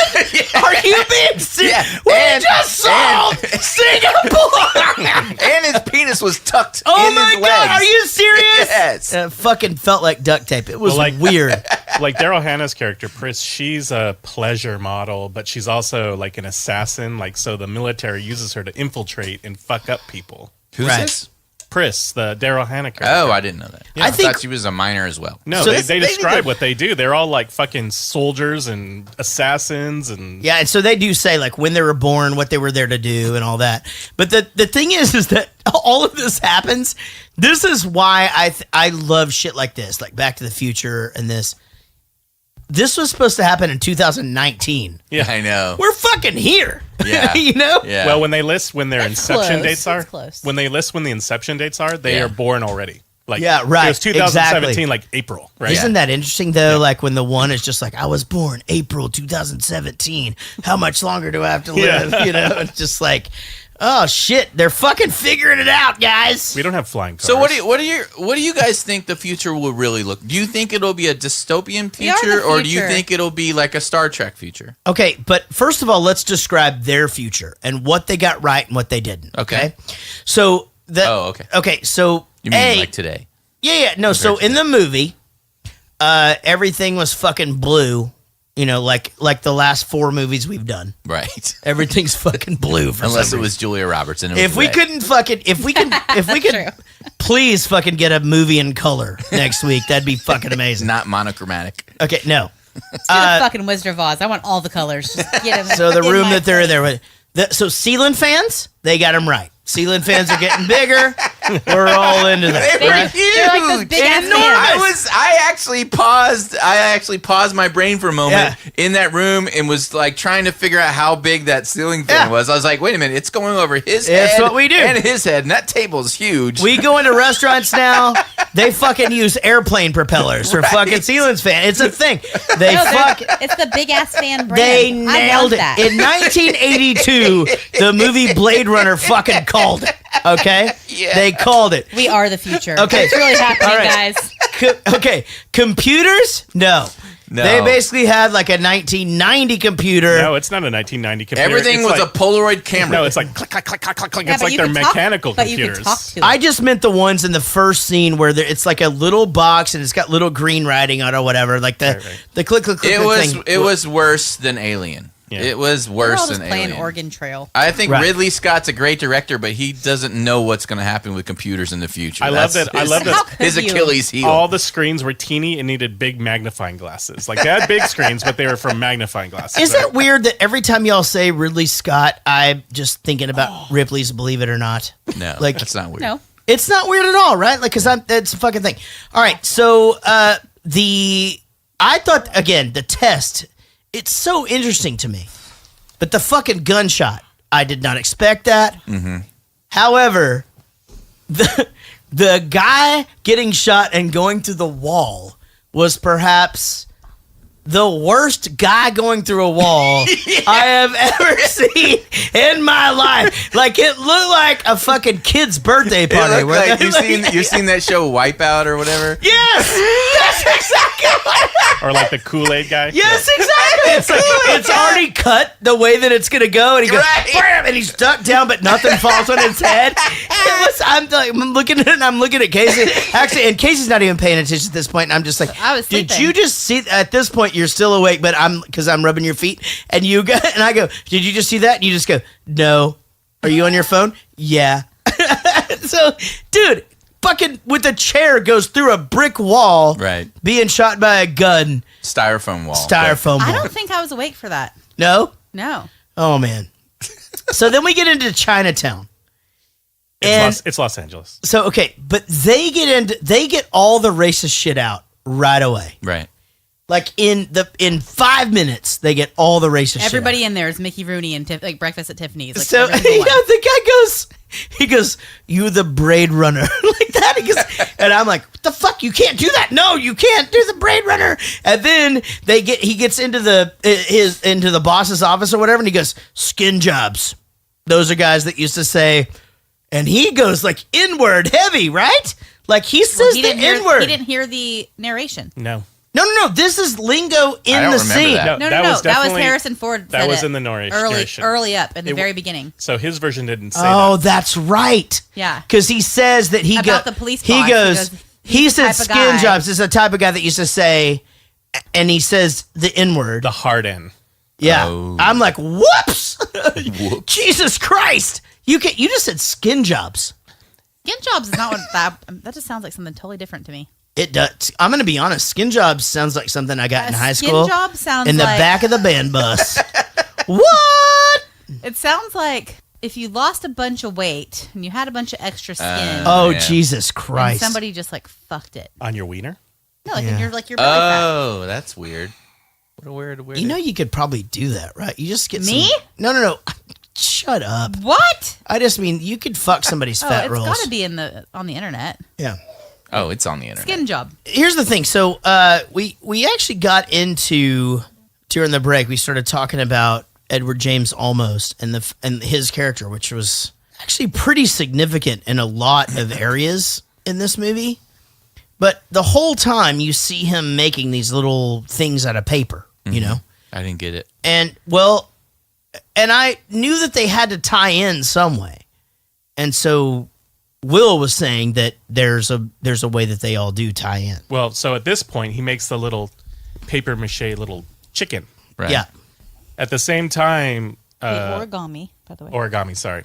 Are you being serious? Yeah. We just solved Singapore! And his penis was tucked Oh in my his God, legs. are you serious? Yes. It fucking felt like duct tape. It was weird. Like Daryl Hannah's character, Pris, she's a pleasure model, but she's also like an assassin. Like, so the military uses her to infiltrate and fuck up people. Who's this? Pris, the Daryl Hannah character. Oh, I didn't know that. Yeah. I thought she was a minor as well. No, So they describe what they do. They're all like fucking soldiers and assassins and Yeah, and so they do say like when they were born, what they were there to do, and all that. But the thing is that all of this happens. This is why I love shit like this, like Back to the Future and this. This was supposed to happen in 2019. Yeah, I know. We're fucking here. Yeah. You know? Yeah. well, when they list when their inception close. dates are, That's close. when they list when the inception dates are, they Yeah. are born already. Like, Yeah, right, It was 2017, exactly. like April, right? Isn't that interesting though? Like when the one is just like, I was born April 2017. How much longer do I have to live? Yeah. You know, it's just like, oh shit, they're fucking figuring it out, guys. We don't have flying cars. So what do you guys think the future will really look? Do you think it'll be a dystopian We are the future, or do you future. think it'll be like a Star Trek future? Okay, but first of all, let's describe their future and what they got right and what they didn't. Okay. So okay. Okay, so You mean like today? Yeah. No, so in the movie, everything was fucking blue. You know, like the last 4 movies we've done. Right. Everything's fucking blue for Unless some it was Julia Roberts and it was If we red. couldn't fucking, if we could please fucking get a movie in color next week, that'd be fucking amazing. Not monochromatic. Okay, no. Do the fucking Wizard of Oz. I want all the colors. Just get 'em So the in room my that they're in frame. there, so ceiling fans, they got them right. Ceiling fans are getting bigger. We're all into that. They were right? huge. They're like those big ass fans. I actually paused my brain for a moment in that room and was like trying to figure out how big that ceiling fan was. I was like, wait a minute, it's going over his head. It's what we do. And his head, and that table's huge. We go into restaurants now. They fucking use airplane propellers for fucking ceilings fan. It's a thing. They No, fuck. it's the big ass fan brand. They I nailed love it. that. In 1982, the movie Blade Runner fucking called it. Okay? Yeah. They called it. We are the future. Okay. It's really happening, All right. guys. Okay. Computers? No. No. They basically had like a 1990 computer. No, it's not a 1990 computer. Everything It's was like, a Polaroid camera. No, it's like click, click, click, click, click, click. Yeah, It's but like you they're can talk- mechanical but you computers. can talk to it. I just meant the ones in the first scene where it's like a little box and it's got little green writing on it or whatever. Like the click, click, click, It click was thing. it was worse than Alien. Yeah. It was We're worse all just than playing Alien. Oregon Trail. I think Right. Ridley Scott's a great director, but he doesn't know what's going to happen with computers in the future. I love that How could his you? Achilles heel. all the screens were teeny and needed big magnifying glasses. Like they had big screens, but they were from magnifying glasses. Is it weird that every time y'all say Ridley Scott, I'm just thinking about Ripley's Believe It or Not? No, Like- that's not weird. No. It's not weird at all, right? Like, because it's a fucking thing. All right, so I thought, again, the test, it's so interesting to me. But the fucking gunshot, I did not expect that. Mm-hmm. However, the guy getting shot and going through the wall was perhaps the worst guy going through a wall I have ever seen in my life. Like, it looked like a fucking kid's birthday party. Like, you've seen that show Wipeout or whatever? Yes, exactly. Or like the Kool-Aid guy. Yes, exactly. It's like it's already cut the way that it's gonna go, and he goes, bam, and he's ducked down, but nothing falls on his head. I'm looking at it, and I'm looking at Casey. Actually, and Casey's not even paying attention at this point. And I'm just like, I was did sleeping. you just see? At this point, you're still awake, but because I'm rubbing your feet, and you go, and I go, did you just see that? And you just go, no. Are you on your phone? Yeah. So, dude. Fucking with a chair goes through a brick wall, right? Being shot by a gun, styrofoam wall. I don't think I was awake for that. No. Oh man. So then we get into Chinatown. It's Los Angeles. So okay, but they get all the racist shit out right away. Right. Like in 5 minutes, they get all the racist shit Everybody out. in there is Mickey Rooney and like Breakfast at Tiffany's. Like, So the guy goes, "You the Braid Runner," like that. He goes, and I'm like, "What the fuck? You can't do that! No, you can't do the Braid Runner." And then he gets into the boss's office or whatever, and he goes, "Skin jobs." Those are guys that used to say, and he goes like N-word heavy, right? Like he says the N-word. He didn't hear the narration. No. No. This is lingo in the scene. That. No. That was Harrison Ford. That was in the narration. Early up in the very beginning. So his version didn't say Oh, that. that's right. Yeah. Because he says that About the police He boss. He he's the said type of skin guy. jobs is the type of guy that used to say, and he says the N-word. The hard N. Yeah. Oh. I'm like, whoops. Jesus Christ. You just said skin jobs. Skin jobs is not what that just sounds like something totally different to me. It does. I'm going to be honest. Skin jobs sounds like something I got in high school. Skin job sounds in the like, back of the band bus. What? It sounds like if you lost a bunch of weight and you had a bunch of extra skin. Oh, Jesus Christ. And somebody just like fucked it. On your wiener? No, like in your belly fat. Oh, that's weird. What a weird. You know you could probably do that, right? You just get Me? No. Shut up. What? I just mean you could fuck somebody's fat rolls. It's got to be on the internet. Yeah. Oh, it's on the internet. Skin job. Here's the thing. So we actually got into during the break. We started talking about Edward James Olmos and his character, which was actually pretty significant in a lot of areas in this movie. But the whole time you see him making these little things out of paper, you know. I didn't get it. And I knew that they had to tie in some way, and so Will was saying that there's a way that they all do tie in. Well, so at this point, he makes the little paper mache little chicken. Right. Yeah. At the same time... origami, by the way. Origami, sorry.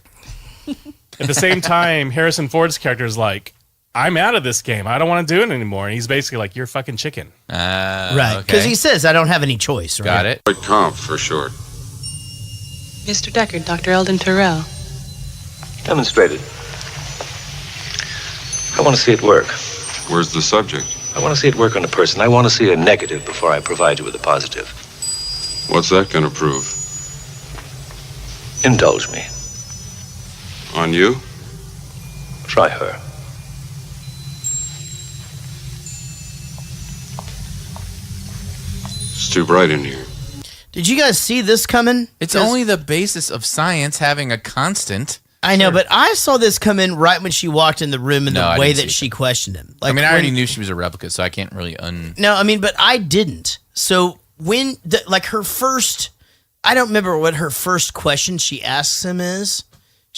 At the same time, Harrison Ford's character is like, I'm out of this game. I don't want to do it anymore. And he's basically like, you're fucking chicken. Right. Because he says, I don't have any choice. Right? Got it. Comp for short. Mr. Deckard, Dr. Eldon Terrell. Demonstrated. I want to see it work. Where's the subject? I want to see it work on a person. I want to see a negative before I provide you with a positive. What's that gonna prove? Indulge me. On you? Try her. It's too bright in here. Did you guys see this coming? It's only the basis of science having a constant. I know, but I saw this come in right when she walked in the room and No, the I way didn't that see she questioned him. I mean, I already knew she was a replica, so I can't really No, I mean, but I didn't. So when, her first, I don't remember what her first question she asks him is.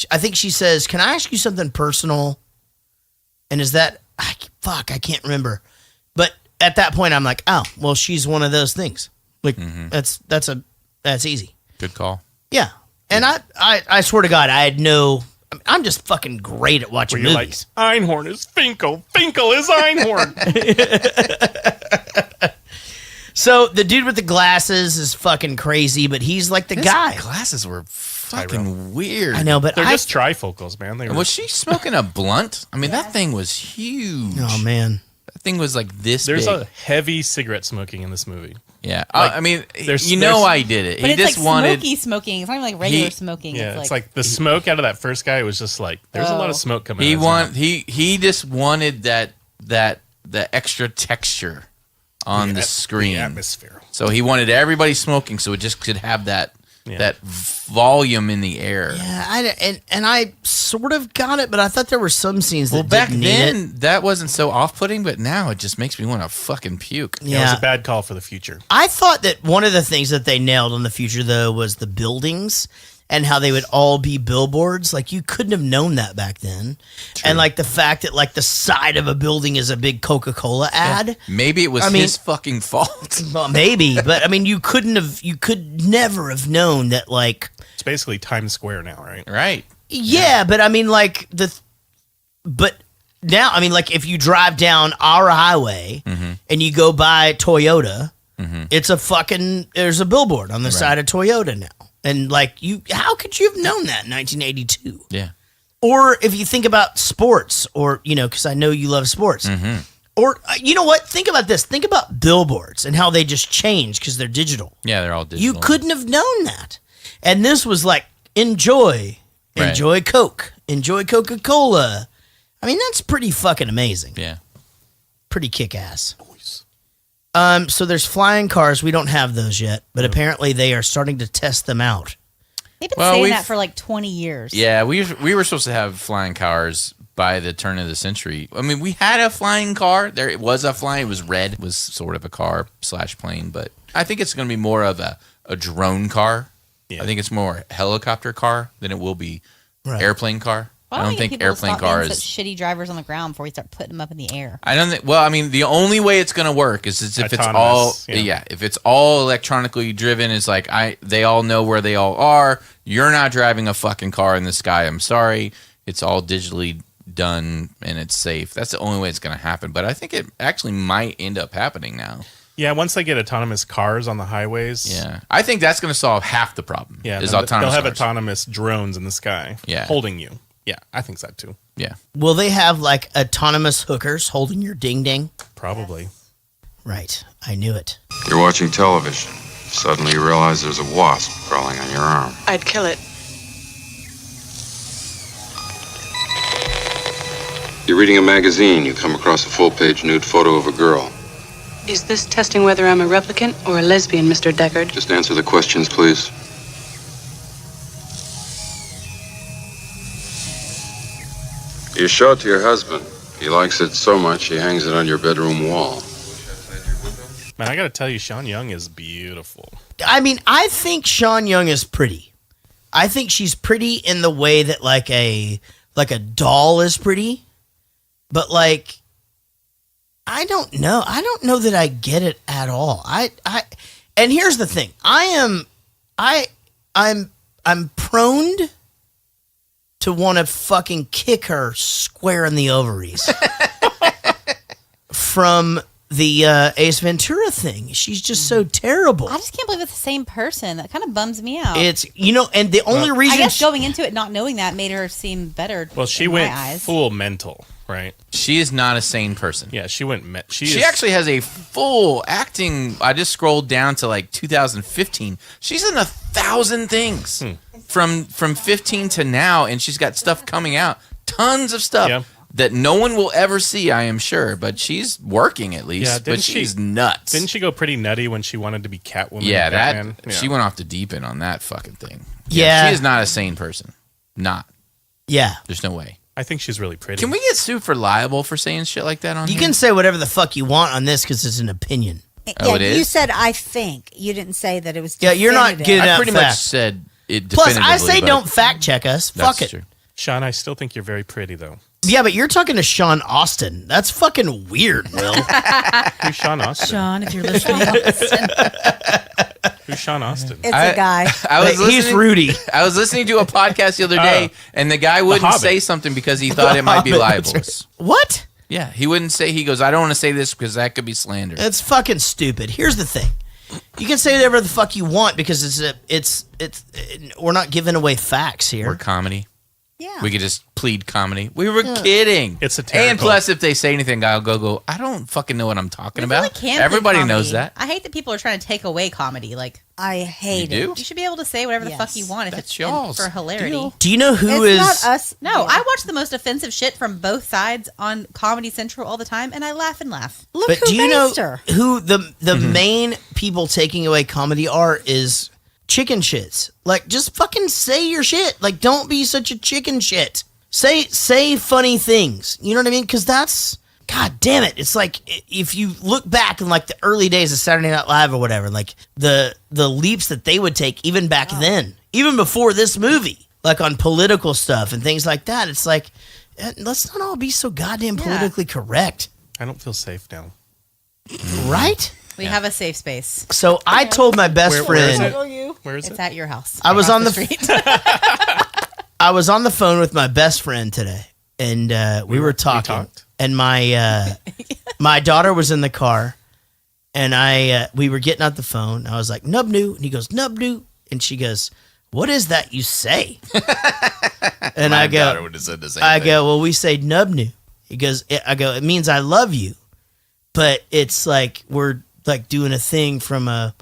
I think she says, "Can I ask you something personal?" And is that, I can't remember. But at that point, I'm like, oh, well, she's one of those things. Like, that's easy. Good call. Yeah. And I swear to God, I had I'm just fucking great at watching Where you're movies. like, Einhorn is Finkel. Finkel is Einhorn. So the dude with the glasses is fucking crazy, but he's like the His guy. glasses were fucking weird. I know, but They're just trifocals, man. Was she smoking a blunt? I mean, that thing was huge. Oh, man. The thing was like this There's big. a heavy cigarette smoking in this movie. Yeah. Like, I mean, there's- I did it. But He it's just like wanted. smoking. It's not even like regular smoking. Yeah, it's like the smoke out of that first guy was just like there's a lot of smoke coming. He out of his mouth. he just wanted the extra texture on the screen, the atmosphere. So he wanted everybody smoking, so it just could have that volume in the air. Yeah, I sort of got it, but I thought there were some scenes that back didn't need then it. that wasn't so off-putting, but now it just makes me want to fucking puke. Yeah, it was a bad call for the future. I thought that one of the things that they nailed in the future, though, was the buildings and how they would all be billboards. Like, you couldn't have known that back then. And, like, the fact that, like, the side of a building is a big Coca-Cola ad. Maybe it was his fucking fault. Well, maybe. But, I mean, you could never have known that, like... It's basically Times Square now, right? Right. Yeah, but, I mean, like, but now, I mean, like, if you drive down our highway and you go by Toyota, it's a fucking... There's a billboard on the side of Toyota now. And like how could you have known that in 1982? Yeah. Or if you think about sports, or because I know you love sports, or you know what? Think about this. Think about billboards and how they just change because they're digital. Yeah, they're all digital. You couldn't have known that. And this was like enjoy Coke, enjoy Coca-Cola. I mean, that's pretty fucking amazing. Yeah. Pretty kick-ass. So there's flying cars. We don't have those yet, but apparently they are starting to test them out. They've been saying that for like 20 years. Yeah, we were supposed to have flying cars by the turn of the century. I mean, we had a flying car. It was red. It was sort of a car / plane, but I think it's going to be more of a drone car. Yeah. I think it's more helicopter car than it will be airplane car. Well, I don't think airplane cars. Such shitty drivers on the ground before we start putting them up in the air. I don't think. Well, I mean, the only way it's going to work is if it's all if it's all electronically driven. It's like they all know where they all are. You're not driving a fucking car in the sky. I'm sorry. It's all digitally done and it's safe. That's the only way it's going to happen. But I think it actually might end up happening now. Yeah, once they get autonomous cars on the highways. Yeah, I think that's going to solve half the problem. Yeah, is autonomous. They'll have cars. autonomous drones in the sky. Yeah. Holding you. Yeah, I think so too. Yeah. Will they have like autonomous hookers holding your ding ding? Probably. Right. I knew it. You're watching television. Suddenly you realize there's a wasp crawling on your arm. I'd kill it. You're reading a magazine. You come across a full-page nude photo of a girl. Is this testing whether I'm a replicant or a lesbian, Mr. Deckard? Just answer the questions, please. You show it to your husband. He likes it so much he hangs it on your bedroom wall. Man, I got to tell you, Sean Young is beautiful. I mean, I think Sean Young is pretty. I think she's pretty in the way that like a doll is pretty. But like, I don't know. I don't know that I get it at all. And here's the thing. I'm prone to want to fucking kick her square in the ovaries from the Ace Ventura thing. She's just so terrible. I just can't believe it's the same person. That kind of bums me out. It's, and the only reason... I guess going into it not knowing that made her seem better. Well, she went full mental, right? She is not a sane person. Yeah, she went... She actually has a full acting... I just scrolled down to like 2015. She's in 1,000 things from 15 to now, and she's got stuff coming out. Tons of stuff that no one will ever see, I am sure, but she's working at least. But she's nuts. Didn't she go pretty nutty when she wanted to be Catwoman? Yeah, Batman? She went off the deep end on that fucking thing. Yeah. She is not a sane person. Not. Yeah. There's no way. I think she's really pretty. Can we get sued for libel for saying shit like that on You here? can say whatever the fuck you want on this because it's an opinion. Oh, it is? You said I think. You didn't say that it was. Yeah, you're not definitive. giving I out pretty much facts. said it Plus, I definitively, say but don't fact check us. Fuck it. true. Sean, I still think you're very pretty, though. Yeah, but you're talking to Sean Austin. That's fucking weird, Will. Who's Sean Austin? Sean, if you're listening. Who's Sean Austin? It's a guy. He's Rudy. I was listening to a podcast the other day, and the guy wouldn't Hobbit. say something because he thought it might be Hobbit, that's libelous. What? Yeah, he wouldn't say. He goes, I don't want to say this because that could be slander. It's fucking stupid. Here's the thing. You can say whatever the fuck you want because it's we're not giving away facts here. Or comedy. Yeah. We could just plead comedy. We were kidding. It's satirical. And plus, if they say anything, I'll go, I don't fucking know what I'm talking We really about. can't Everybody play knows comedy. that. I hate that people are trying to take away comedy. Like, I hate You do? it. you should be able to say whatever the fuck you want if That's it's y'all's for hilarity. deal. Do you know who It's is? not us. No, I watch the most offensive shit from both sides on Comedy Central all the time, and I laugh and laugh. Look But who do you know based her. who the main people taking away comedy are? Is chicken shits. Like, just fucking say your shit. Like, don't be such a chicken shit. Say funny things. You know what I mean? Because that's, God damn it. It's like, if you look back in like the early days of Saturday Night Live or whatever, like the leaps that they would take even back then, even before this movie, like on political stuff and things like that. It's like, let's not all be so goddamn politically correct. I don't feel safe now. Right? We have a safe space. So I told my best Where is friend. it? Where is It's it? at your house. I was across on the street. I was on the phone with my best friend today, and we were talking. talked? And my my daughter was in the car, and we were getting out the phone. I was like, "Nubnu," and he goes, "Nubnu," and she goes, "What is that you say?" And My I daughter go, would have said the same I thing. go, "Well, we say Nubnu." He goes, I go, "It means I love you," but it's like we're like doing a thing from a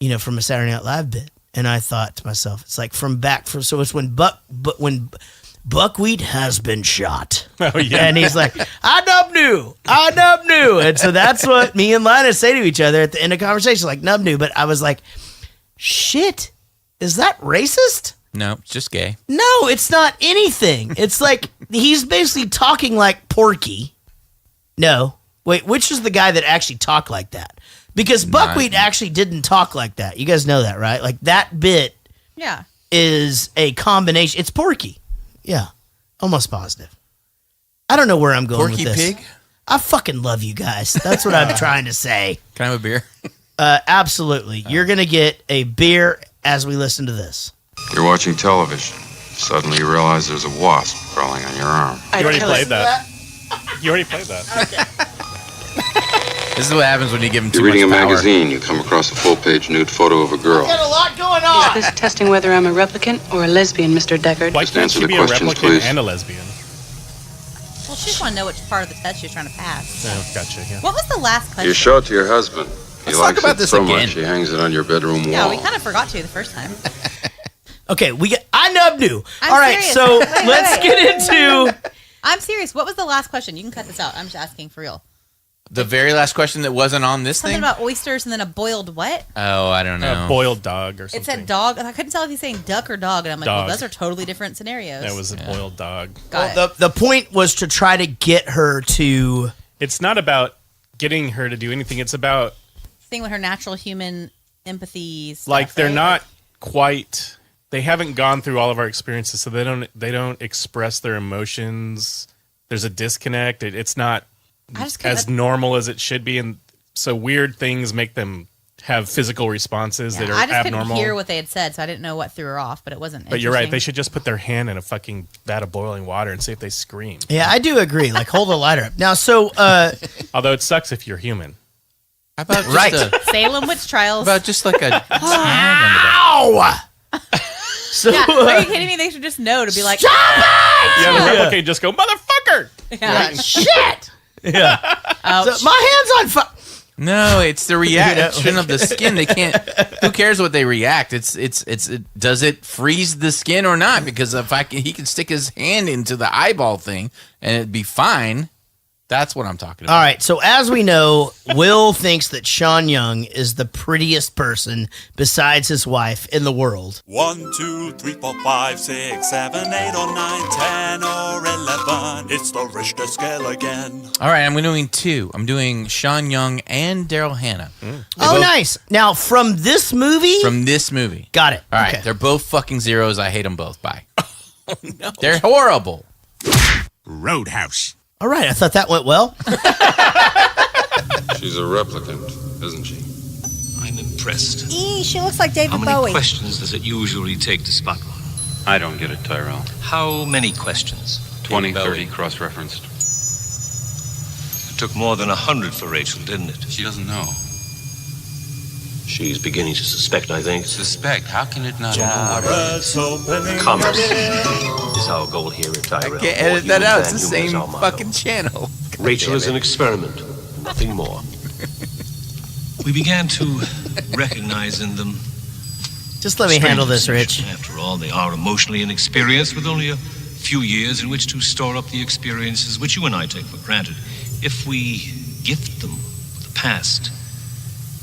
Saturday Night Live bit. And I thought to myself, it's like so it's when buckwheat has been shot. Oh, yeah. And he's like, I nub new. And so that's what me and Lana say to each other at the end of conversation, like nub new. But I was like, shit, is that racist? No, it's just gay. No, it's not anything. It's like he's basically talking like Porky. No. Wait, which is the guy that actually talked like that? Because Buckwheat actually didn't talk like that. You guys know that, right? Like that bit Yeah. is a combination. It's Porky. Yeah. Almost positive. I don't know where I'm going Porky with this. Pig? I fucking love you guys. That's what I'm trying to say. Can I have a beer? Absolutely. You're going to get a beer as we listen to this. You're watching television. Suddenly you realize there's a wasp crawling on your arm. You already played that. You already played that. This is what happens when you give him too You're reading a much power. magazine. You come across a full-page nude photo of a girl. Got a lot going on. Is this testing whether I'm a replicant or a lesbian, Mr. Deckard? Why Just can't answer she the be a questions, replicant please. and a lesbian? Well, she just want to know which part of the test she's trying to pass. Oh, gotcha. Yeah. What was the last question? You show it to your husband. He Let's likes talk about it this so again. much he hangs it on your bedroom wall. Yeah, we kind of forgot to the first time. Okay, I nub new. I'm All right, serious. so Wait, let's wait. get into. I'm serious. What was the last question? You can cut this out. I'm just asking for real. The very last question that wasn't on this Something thing? about oysters and then a boiled what? Oh, I don't know. A boiled dog or It something. said dog. I couldn't tell if he's saying duck or dog. And I'm like, Dog. well, those are totally different scenarios. That was a boiled dog. Got it. Well, the point was to try to get her to. It's not about getting her to do anything. It's about Thing with her natural human empathy stuff, like they're right? not quite. They haven't gone through all of our experiences, so they don't express their emotions. There's a disconnect. It's not I just couldn't- as normal as it should be, and so weird things make them have physical responses that are I just abnormal. couldn't hear what they had said, so I didn't know what threw her off, but it wasn't. But you're right. They interesting. should just put their hand in a fucking vat of boiling water and see if they scream. Yeah, I do agree. Like, hold a lighter up. Now, so. Although it sucks if you're human. How about just Right. Salem witch trials. About just like a tag on the Ow! So. yeah, are you kidding me? They should just know to be like, Yeah, the replicate just go, motherfucker! yeah. Shit! Yeah. Ouch. So, my hand's on fire. No, it's the reaction of the skin. They can't. Who cares what they react? It's does it freeze the skin or not? Because if he can stick his hand into the eyeball thing and it'd be fine. That's what I'm talking about. All right, so as we know, Will thinks that Sean Young is the prettiest person besides his wife in the world. 1, 2, 3, 4, 5, 6, 7, 8, or 9, 10, or 11. It's the Richter scale again. All right, I'm doing two. I'm doing Sean Young and Daryl Hannah. Oh, nice. Now, from this movie? From this movie. Got it. All right, Okay. they're both fucking zeros. I hate them both. Bye. No. They're horrible. Roadhouse. All right, I thought that went well. She's a replicant, isn't she? I'm impressed. She looks like David How many Bowie. questions does it usually take to spot one? I don't get it, Tyrell. How many questions? 20, David 30 Bowie? cross-referenced. It took more than 100 for Rachel, didn't it? She doesn't know. She's beginning to suspect, I think. Suspect? How can it not? Jaret's opening. Commerce is our goal here at Tyrell. I can't edit that out. It's the same fucking channel. Rachel is an experiment, nothing more. We began to recognize in them. Just let me handle this, Rich. After all, they are emotionally inexperienced with only a few years in which to store up the experiences which you and I take for granted. If we gift them with the past,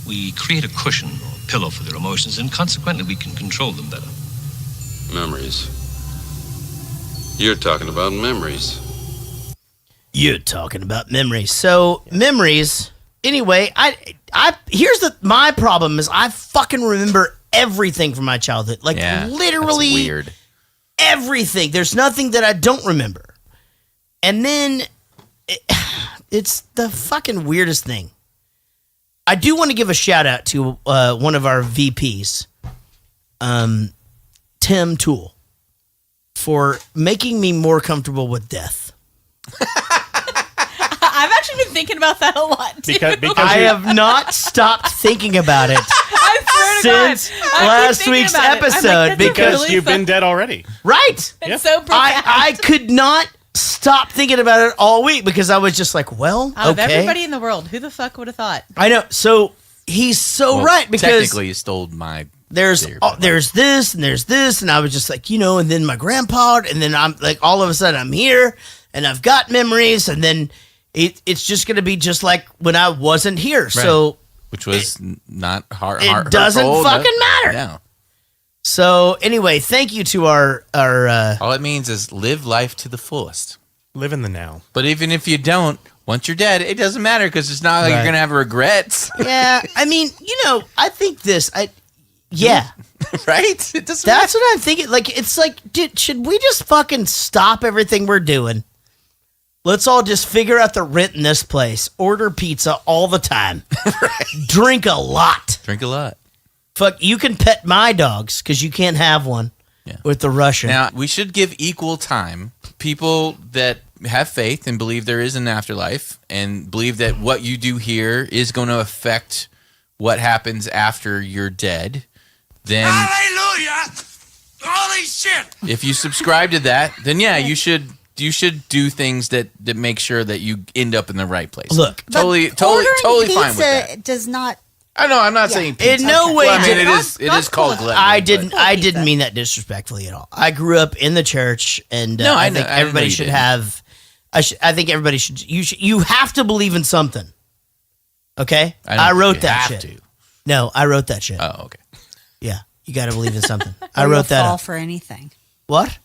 we create a cushion or pillow for their emotions, and consequently we can control them better. Memories. You're talking about memories. You're talking about memories. So, memories. Anyway, here's my problem is I fucking remember everything from my childhood. Like, literally that's weird. Everything. There's nothing that I don't remember. And then it's the fucking weirdest thing. I do want to give a shout out to one of our VPs, Tim Toole, for making me more comfortable with death. I've actually been thinking about that a lot, too. Because I have not stopped thinking about it since last week's episode because really you've been dead already. Right. It's so profound. I could not stop thinking about it all week because I was just like, well, Out of okay. everybody in the world, who the fuck would have thought? I know. So he's so right because technically you stole my. There's this and there's this, and I was just like, and then my grandpa, and then I'm like, all of a sudden I'm here and I've got memories, and then it's just gonna be just like when I wasn't here. Right. So which was not hard. It doesn't fucking matter. No. So anyway, thank you to our. All it means is live life to the fullest. Live in the now. But even if you don't, once you're dead, it doesn't matter because it's not like you're gonna have regrets. Yeah, I mean, I think this. Yeah. Right? It doesn't That's what I'm thinking. Like, it's like, dude, should we just fucking stop everything we're doing? Let's all just figure out the rent in this place. Order pizza all the time. Right. Drink a lot. Fuck, you can pet my dogs because you can't have one with the Russian. Now, we should give equal time. People that have faith and believe there is an afterlife and believe that what you do here is going to affect what happens after you're dead. Then, hallelujah! Holy shit! If you subscribe to that, then you should do things that make sure that you end up in the right place. Look, totally fine with that. Does not. I know. I'm not saying pizza. In no way. Well, I mean, it is called gluttony. I didn't mean that disrespectfully at all. I grew up in the church, and I think everybody should have. I think everybody should. You have to believe in something. Okay, I wrote that shit. No, I wrote that shit. Oh, okay. Yeah, you got to believe in something. I wrote that. Fall up. for anything. What?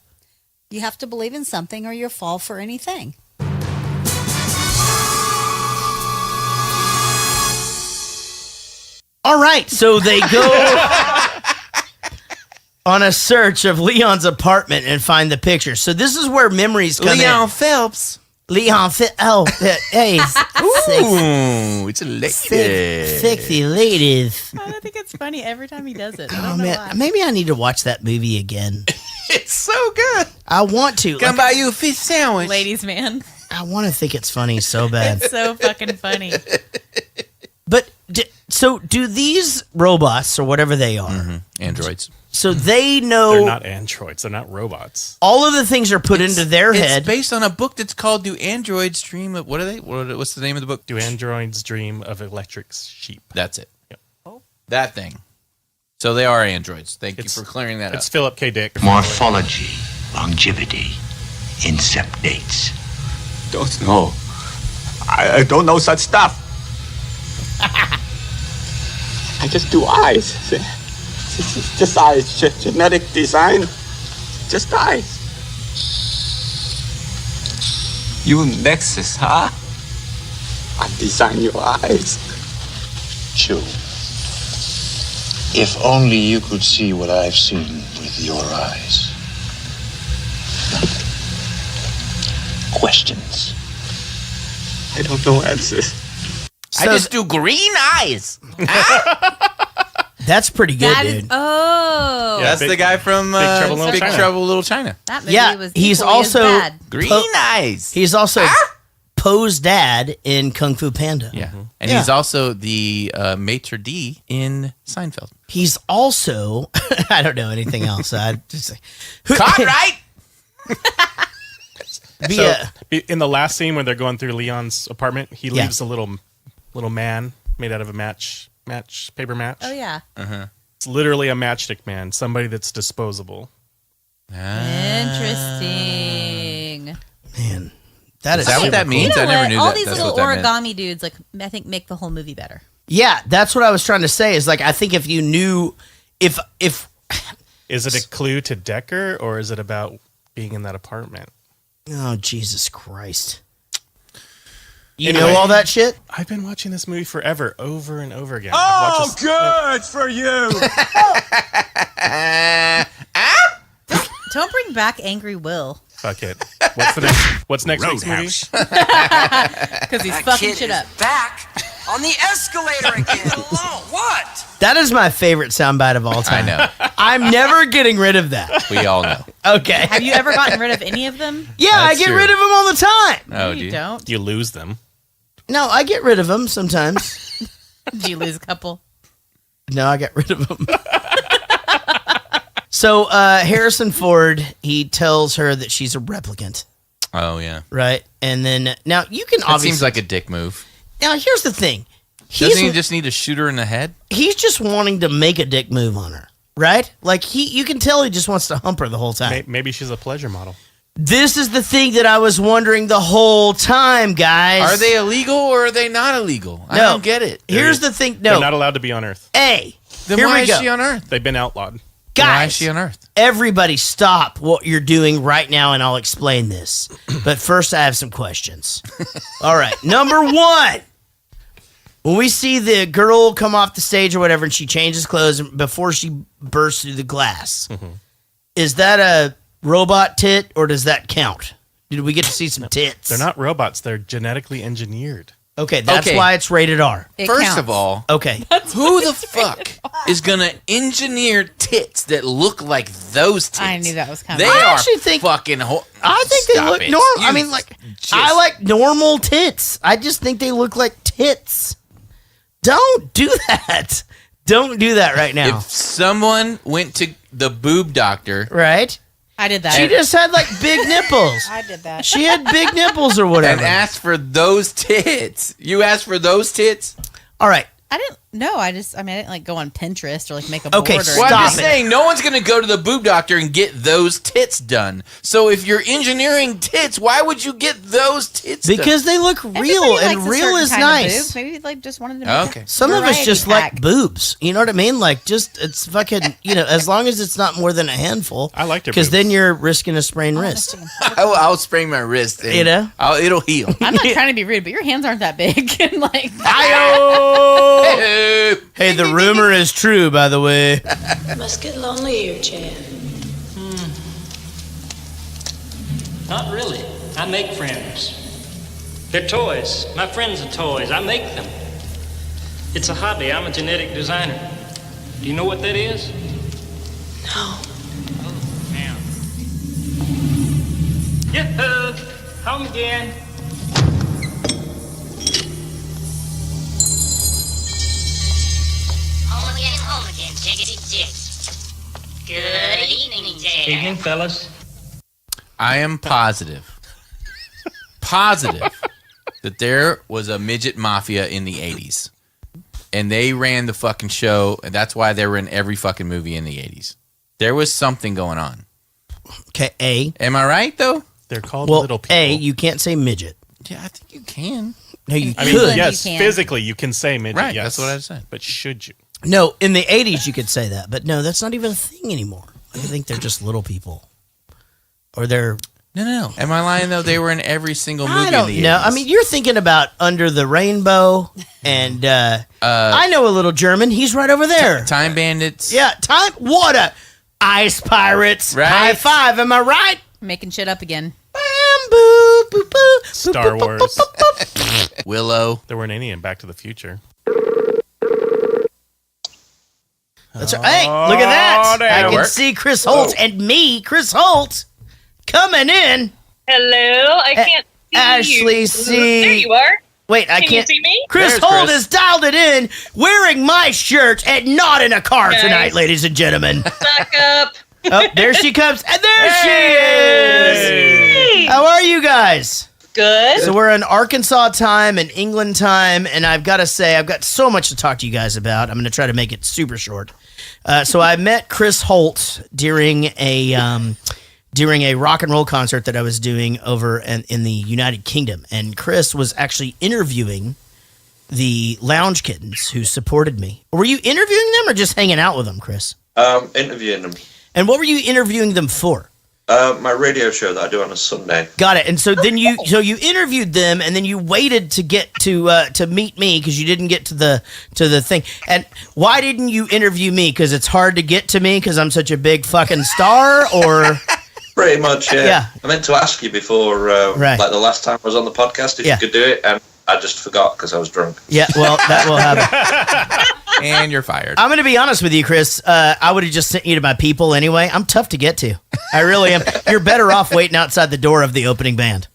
You have to believe in something, or you'll fall for anything. All right, so they go on a search of Leon's apartment and find the picture. So this is where memories come in. Phelps. Leon Phelps. Oh, hey. Ooh, it's a lady. Sexy ladies. I think it's funny every time he does it. Oh, man. Maybe I need to watch that movie again. It's so good. I want to. Come buy you a fish sandwich. Ladies, man. I want to think it's funny so bad. It's so fucking funny. But, so do these robots, or whatever they are, androids, so they know... They're not androids. They're not robots. All of the things are put into their head. It's based on a book that's called Do Androids Dream of... What are they? What's the name of the book? Do Androids Dream of Electric Sheep. That's it. Yep. Oh. That thing. So they are androids. Thank you for clearing that up. It's Philip K. Dick. Morphology, longevity, incept dates. Don't know. I don't know such stuff. I just do eyes. Just eyes. Genetic design. Just eyes. You Nexus, huh? I design your eyes. Chew. If only you could see what I've seen with your eyes. Questions? I don't know answers. I just do green eyes. That's pretty good, dude. That's the guy from Big Trouble in Little China. That movie was he's equally also as bad. Green eyes. He's also Poe's dad in Kung Fu Panda. Yeah. And he's also the maitre d' in Seinfeld. He's also, I don't know anything else. I just Caught, right? In the last scene when they're going through Leon's apartment, he leaves a little man made out of a paper match. Oh, yeah. It's literally a matchstick man, somebody that's disposable. Interesting. Man, is that what that means? I never knew all that. these That's little what that meant. origami dudes, like, I think, make the whole movie better. Yeah, that's what I was trying to say. Is like, I think if you knew, if is it a clue to Decker, or is it about being in that apartment? Oh, Jesus Christ! You know all that shit? I've been watching this movie forever, over and over again. Oh, good for you. Don't bring back Angry Will. Fuck it. What's next week's movie? Because he's fucking shit up. Back on the escalator again. What? That is my favorite soundbite of all time. I know. I'm never getting rid of that. We all know. Okay. Have you ever gotten rid of any of them? Yeah, That's I get true. rid of them all the time. Oh, you don't. You lose them. No, I get rid of them sometimes. Do you lose a couple? No, I get rid of them. So Harrison Ford, he tells her that she's a replicant, Oh, yeah. right? And then now you can That obviously seems like a dick move. now here's the thing. Doesn't he just need to shoot her in the head? He's just wanting to make a dick move on her, right? Like you can tell he just wants to hump her the whole time. Maybe she's a pleasure model. This is the thing that I was wondering the whole time, guys. Are they illegal or are they not illegal? I don't get it. Here's the thing. No, They're not allowed to be on Earth. A. Then Here why we is go. she on Earth? They've been outlawed. Guys, Why is she on Earth? Everybody stop what you're doing right now and I'll explain this. But first, I have some questions. All right. Number one. When we see the girl come off the stage or whatever and she changes clothes before she bursts through the glass, is that a robot tit or does that count? Did we get to see some tits? They're not robots. They're genetically engineered. Okay, that's Okay. why it's rated R. First of all, Okay. who the fuck is gonna engineer tits that look like those tits? I knew that was coming. They I are actually think- fucking. I think they Stop look it. normal. I You mean, like, just- I like normal tits. I just think they look like tits. Don't do that. Don't do that right now. If someone went to the boob doctor, right? I did that. She just had like big nipples. I did that. She had big nipples or whatever. and asked for those tits, you asked for those tits. All right. I didn't. No, I didn't like go on Pinterest or like make a board. Okay, or stop Well, I'm just it. saying, no one's going to go to the boob doctor and get those tits done. So if you're engineering tits, why would you get those tits done? Because they look real, Everybody likes and a real certain is kind of nice. boob. Maybe like just wanted to make Okay. Some of us variety just pack. like boobs. You know what I mean? Like, just it's fucking. As long as it's not more than a handful. I liked her because boobs. then you're risking a sprained wrist. I'll sprain my wrist. And You know? it'll heal. I'm not trying to be rude, but your hands aren't that big. And like, Hey, the rumor is true, by the way. Must get lonely here, Chad. Not really. I make friends. They're toys. My friends are toys. I make them. It's a hobby. I'm a genetic designer. Do you know what that is? No. Oh, man. Yahoo! Home again. Home again, jiggity jig. Good evening, Jared. Evening, fellas. I am positive that there was a midget mafia in the 80s. And they ran the fucking show, and that's why they were in every fucking movie in the 80s. There was something going on. Okay, A. Am I right, though? They're called Well, little people. A, you can't say midget. Yeah, I think you can. No, you I mean, could. yes, You can. physically you can say midget. Right, yes, that's what I said. But should you? No, in the 80s you could say that, but no, that's not even a thing anymore. I think they're just little people. Or they're... No. Am I lying, though? They were in every single movie I don't in the 80s. know. I mean, you're thinking about Under the Rainbow, and I know a little German. He's right over there. Time Bandits. Yeah, what a... Ice Pirates. Right. High five, am I right? making shit up again. Boo, boo, boo, Star Wars. Willow. There weren't any in Back to the Future. That's right. Hey, look at that. I can work. see Chris Holt and me, Chris Holt, coming in. Hello, I can't Ashley C. There you are. Wait, I Can can't you see me? Chris Holt has dialed it in, wearing my shirt and not in a car Guys. tonight, ladies and gentlemen. Back up. Oh, there she comes, and there she is. How are you guys? Good. So we're in Arkansas time and England time, and I've got to say, I've got so much to talk to you guys about. I'm going to try to make it super short. So I met Chris Holt during a rock and roll concert that I was doing over in the United Kingdom, and Chris was actually interviewing the Lounge Kittens who supported me. Were you interviewing them or just hanging out with them, Chris? Interviewing them. And what were you interviewing them for? My radio show that I do on a Sunday. Got it. And so then you interviewed them, and then you waited to get to meet me because you didn't get to the thing. And why didn't you interview me? Because it's hard to get to me because I'm such a big fucking star, or Pretty much, yeah. Yeah. I meant to ask you before, Right. like the last time I was on the podcast, if Yeah. you could do it, and I just forgot because I was drunk. yeah. Well, that will happen. And you're fired. I'm going to be honest with you, Chris. I would have just sent you to my people anyway. I'm tough to get to. I really am. You're better off waiting outside the door of the opening band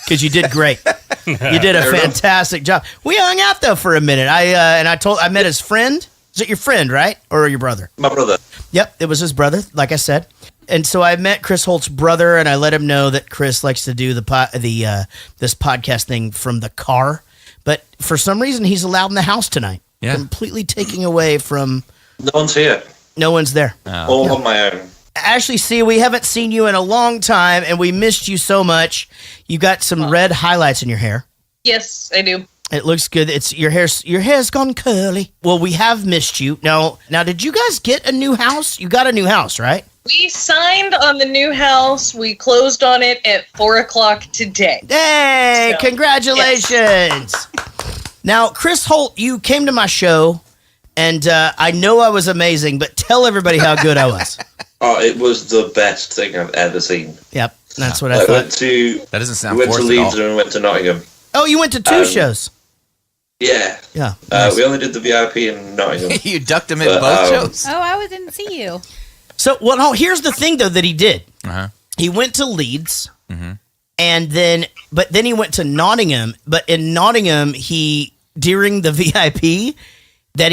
because you did great. You did a fantastic job. We hung out though for a minute. I met his friend. Is it your friend, right, or your brother? My brother. Yep, it was his brother. Like I said. And so I met Chris Holt's brother, and I let him know that Chris likes to do this podcast thing from the car. But for some reason, he's allowed in the house tonight. Yeah. Completely taking away from... No one's here. No one's there. All on my own. Ashley C., we haven't seen you in a long time, and we missed you so much. You got some red highlights in your hair. Yes, I do. It looks good. It's your hair's gone curly. Well, we have missed you. Now, did you guys get a new house? You got a new house, right? We signed on the new house. We closed on it at 4:00 today. Hey, So, congratulations. yes. Now, Chris Holt, you came to my show, and I know I was amazing, but tell everybody how good I was. Oh, it was the best thing I've ever seen. Yep, that's what I Went thought. That doesn't sound we went to forced at Leeds all. and we went to Nottingham. Oh, you went to two shows. Yeah. Yeah. We only did the VIP in Nottingham. You ducked him at But, both shows? Oh, I didn't see you. So, well, no, here's the thing, though, that he did. Uh-huh. He went to Leeds, Mm-hmm. and then he went to Nottingham. But in Nottingham, during the VIP, then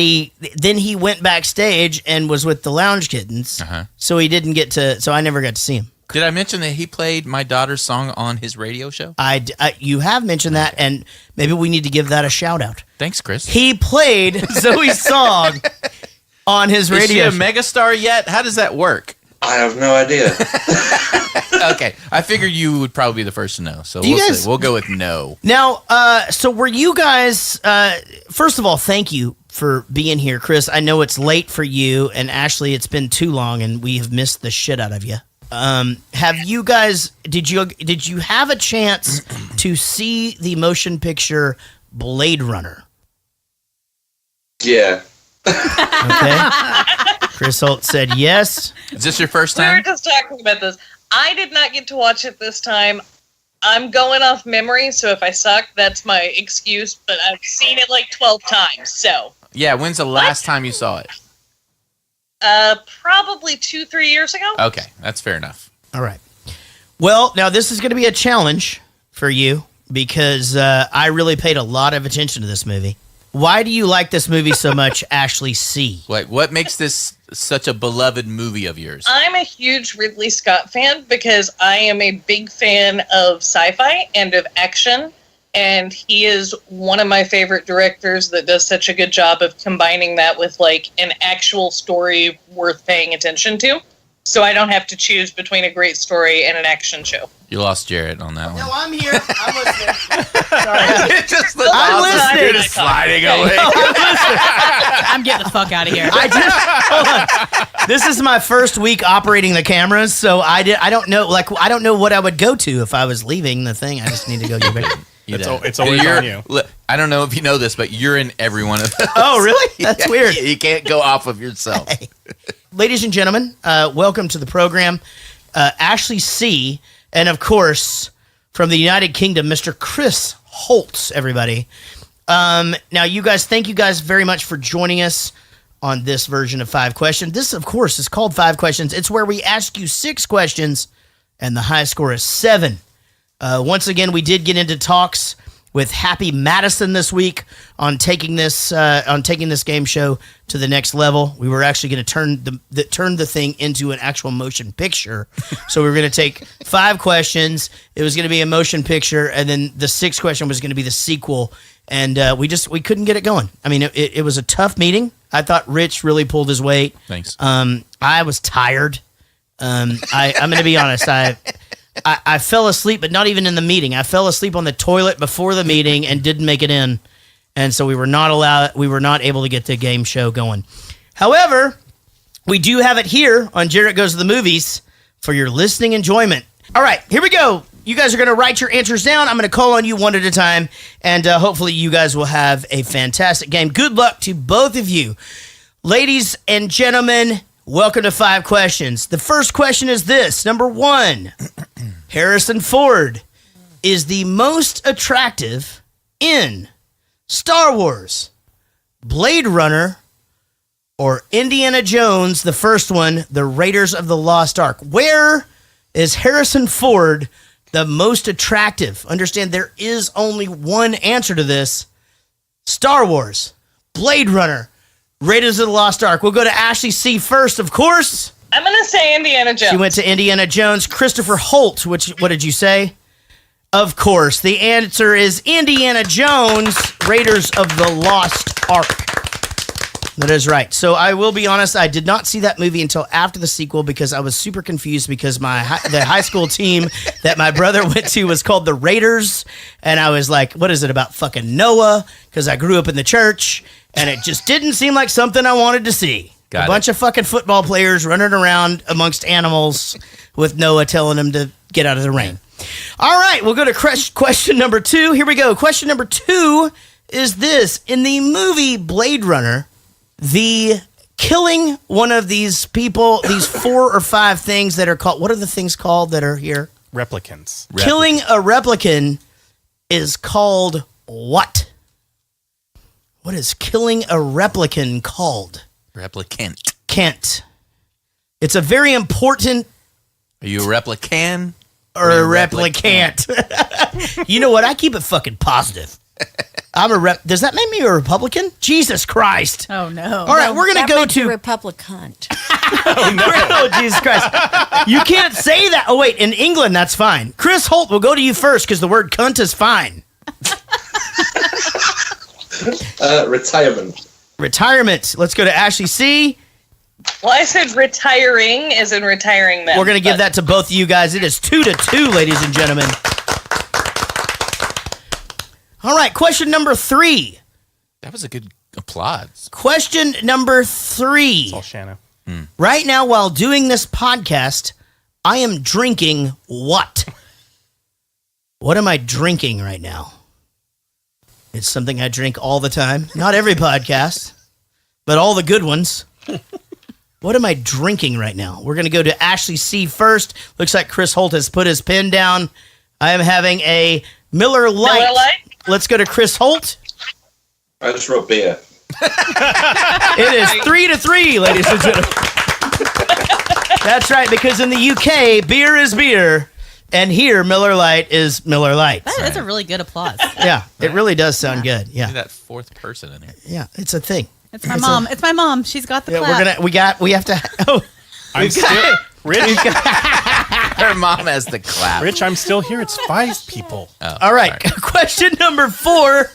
he went backstage and was with the Lounge Kittens. Uh-huh. So he didn't get to. So I never got to see him. Did I mention that he played my daughter's song on his radio show? You have mentioned that, and maybe we need to give that a shout out. Thanks, Chris. He played Zoe's song on his radio. Is she a megastar yet? How does that work? I have no idea. Okay, I figure you would probably be the first to know, so we'll go with no. Now, so were you guys? First of all, thank you for being here, Chris. I know it's late for you, and Ashley, it's been too long, and we have missed the shit out of you. Have you guys? Did you have a chance to see the motion picture Blade Runner? Yeah. Okay. Chris Holt said yes. Is this your first We were time? just talking about this. I did not get to watch it this time. I'm going off memory, so if I suck, that's my excuse, but I've seen it like 12 times, so. Yeah, when's the last time you saw it? Probably 2-3 years ago. Okay, that's fair enough. All right. Well, now this is going to be a challenge for you because I really paid a lot of attention to this movie. Why do you like this movie so much, Ashley C? What makes this such a beloved movie of yours? I'm a huge Ridley Scott fan because I am a big fan of sci-fi and of action, and he is one of my favorite directors that does such a good job of combining that with like an actual story worth paying attention to. So I don't have to choose between a great story and an action show. You lost Jaret on that one. No, I'm here. I'm listening. Just the I'm listening. Just sliding away. I'm getting the fuck out of here. Hold on. This is my first week operating the cameras, so I don't know what I would go to if I was leaving the thing. I just need to go get back. It's always on you. Look, I don't know if you know this, but you're in every one of those. Oh, really? That's weird. You can't go off of yourself. Ladies and gentlemen, welcome to the program. Ashley C., and of course, from the United Kingdom, Mr. Chris Holt, everybody. Now, thank you guys very much for joining us on this version of 5 Questions. This, of course, is called 5 Questions. It's where we ask you 6 questions, and the high score is 7. Once again, we did get into talks with Happy Madison this week on taking this game show to the next level. We were actually going to turn the thing into an actual motion picture. So we were going to take 5 questions. It was going to be a motion picture, and then the 6th question was going to be the sequel. And we couldn't get it going. I mean, it was a tough meeting. I thought Rich really pulled his weight. Thanks. I was tired. I'm going to be honest. I fell asleep, but not even in the meeting. I fell asleep on the toilet before the meeting and didn't make it in. And so we were not able to get the game show going. However, we do have it here on Jaret Goes to the Movies for your listening enjoyment. All right, here we go. You guys are going to write your answers down. I'm going to call on you one at a time, and hopefully you guys will have a fantastic game. Good luck to both of you. Ladies and gentlemen, welcome to 5 questions. The first question is this. Number 1, Harrison Ford is the most attractive in Star Wars, Blade Runner, or Indiana Jones, the first one, the Raiders of the Lost Ark. Where is Harrison Ford the most attractive? Understand, there is only one answer to this. Star Wars, Blade Runner, Raiders of the Lost Ark. We'll go to Ashley C. first, of course. I'm going to say Indiana Jones. She went to Indiana Jones. Christopher Holt, what did you say? Of course. The answer is Indiana Jones, Raiders of the Lost Ark. That is right. So I will be honest, I did not see that movie until after the sequel because I was super confused because the high school team that my brother went to was called the Raiders. And I was like, what is it about fucking Noah? Because I grew up in the church and it just didn't seem like something I wanted to see. A bunch of fucking football players running around amongst animals with Noah telling them to get out of the rain. All right, we'll go to question number 2. Here we go. Question number 2 is this. In the movie Blade Runner, the killing one of these people, these 4 or 5 things that are called, what are the things called that are here? Replicants. Killing a replicant is called what? What is killing a replicant called? Replicant. Kent. It's a very important... Are you a replican? Or a replicant. You know what? I keep it fucking positive. I'm a rep. Does that make me a Republican? Jesus Christ. Oh, no. All right, we're going to go to... Republican. Oh, Jesus Christ. You can't say that. Oh, wait. In England, that's fine. Chris Holt, we'll go to you first because the word cunt is fine. Retirement. Retirement. Let's go to Ashley C. Well, I said retiring as in retiring them. We're going to give that to both of you guys. It is 2-2, ladies and gentlemen. All right, question number 3. That was a good applause. Question number 3. It's all Shanna. Right now, while doing this podcast, I am drinking what? What am I drinking right now? It's something I drink all the time. Not every podcast, but all the good ones. What am I drinking right now? We're going to go to Ashley C. first. Looks like Chris Holt has put his pen down. I am having a Miller Lite. Miller Lite? Let's go to Chris Holt. I just wrote beer. It is 3-3, ladies and gentlemen. That's right, because in the UK, beer is beer, and here, Miller Lite is Miller Lite. That's a really good applause. Yeah, it really does sound good. Yeah, That 4th person in here. yeah, it's a thing. It's my mom. It's my mom. She's got the Yeah, clap. we have to. Oh, I'm still Rich. Her mom has the clap. Rich, I'm still here. It's 5 people. Oh, all right, sorry. question number 4.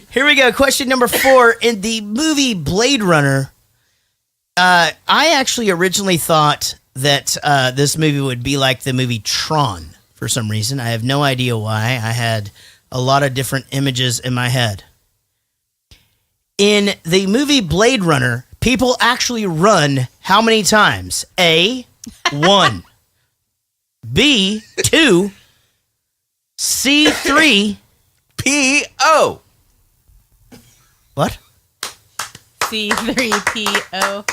Here we go. Question number 4. In the movie Blade Runner, I actually originally thought that this movie would be like the movie Tron for some reason. I have no idea why. I had a lot of different images in my head. In the movie Blade Runner, people actually run how many times? A, 1. B, 2. C, 3. P.O. What? C3PO.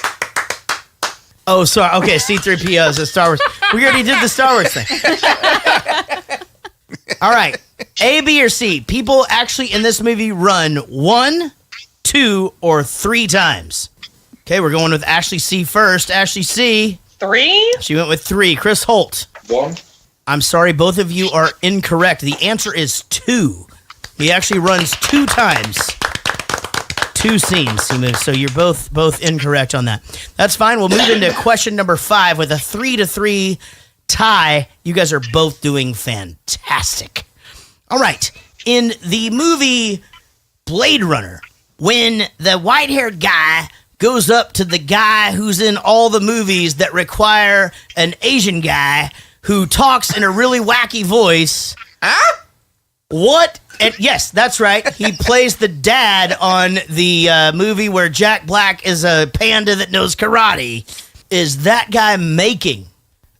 Oh, sorry. Okay, C3PO is a Star Wars. We already did the Star Wars thing. All right. A, B, or C. People actually in this movie run 1, 2, or 3 times. Okay, we're going with Ashley C. first. Ashley C. 3? She went with 3. Chris Holt. 1. I'm sorry, both of you are incorrect. The answer is 2. He actually runs 2 times. 2 scenes he moves, so you're both incorrect on that. That's fine. We'll move into question number 5 with a 3-3 tie. You guys are both doing fantastic. All right. In the movie Blade Runner, when the white-haired guy goes up to the guy who's in all the movies that require an Asian guy who talks in a really wacky voice. What? And yes, that's right. He plays the dad on the movie where Jack Black is a panda that knows karate. Is that guy making?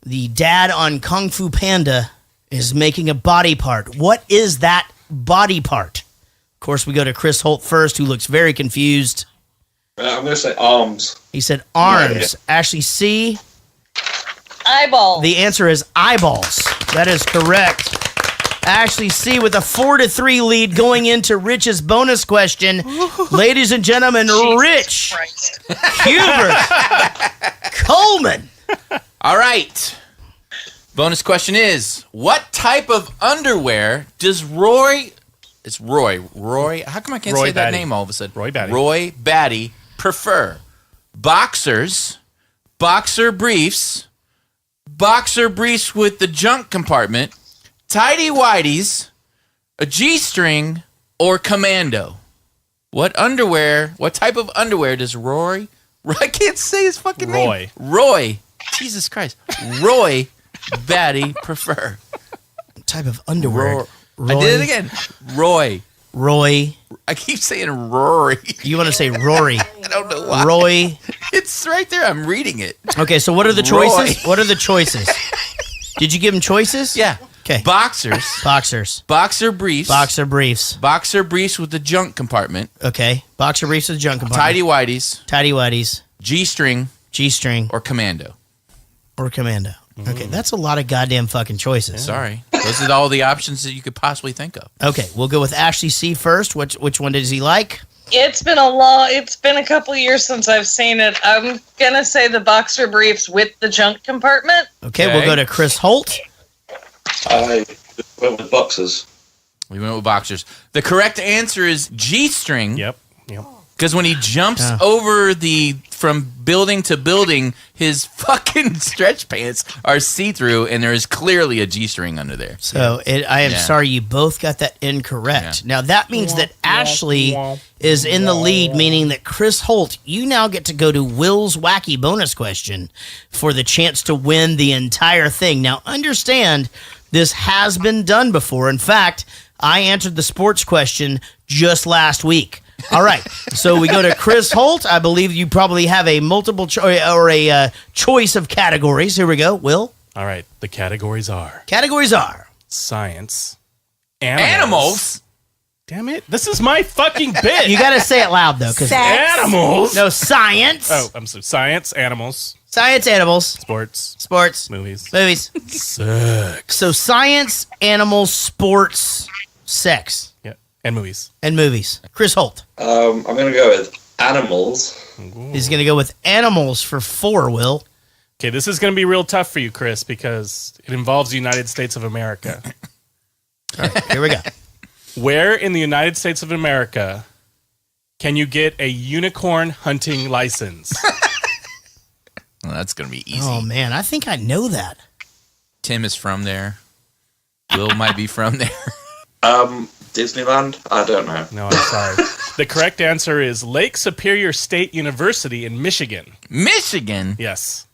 The dad on Kung Fu Panda is making a body part. What is that body part? Of course, we go to Chris Holt first, who looks very confused. I'm going to say arms. He said arms. Yeah. Ashley C. Eyeballs. The answer is eyeballs. That is correct. Ashley C. with a 4-3 lead going into Rich's bonus question. Ladies and gentlemen, Rich Hubert Coleman. All right. Bonus question is, what type of underwear does Roy... It's Roy. How come I can't say that name all of a sudden? Roy Batty prefer? Boxers, boxer briefs with the junk compartment, tidy whities, a G-string, or commando? What type of underwear does Roy... I can't say his fucking name. Roy. Jesus Christ. Roy Batty prefer? What type of underwear? I did it again. Roy. I keep saying Rory. You want to say Rory. I don't know why. Roy. It's right there. I'm reading it. Okay, so what are the choices? What are the choices? Did you give him choices? Yeah. Okay. Boxers. Boxer briefs. Boxer briefs with the junk compartment. Okay. Boxer briefs with the junk compartment. Tidy whities. G-string. Or commando. Okay, that's a lot of goddamn fucking choices. Sorry. Those are all the options that you could possibly think of. Okay, we'll go with Ashley C first. Which one does he like? It's been a couple years since I've seen it. I'm gonna say the boxer briefs with the junk compartment. Okay, we'll go to Chris Holt. I went with boxers. We went with boxers. The correct answer is G-string. Yep. Because when he jumps over from building to building, his fucking stretch pants are see-through, and there is clearly a G-string under there. So I am sorry, you both got that incorrect. Now that means that Ashley is in the lead, meaning that Chris Holt, you now get to go to Will's wacky bonus question for the chance to win the entire thing. Now understand, this has been done before. In fact, I answered the sports question just last week. All right, so we go to Chris Holt. I believe you probably have a multiple choice or a choice of categories. Here we go, Will. All right, the categories are science, animals. Damn it! This is my fucking bit. You got to say it loud though, because animals. No, science. Oh, I'm sorry. Science, animals. Sports. Movies. Sex. So science, animals, sports, sex. Yeah, and movies. Chris Holt. I'm going to go with animals. He's going to go with animals for 4, Will. Okay, this is going to be real tough for you, Chris, because it involves the United States of America. All right, here we go. Where in the United States of America can you get a unicorn hunting license? Well, that's going to be easy. Oh, man, I think I know that. Tim is from there. Will might be from there. Disneyland? I don't know. No, I'm sorry. The correct answer is Lake Superior State University in Michigan. Michigan? Yes.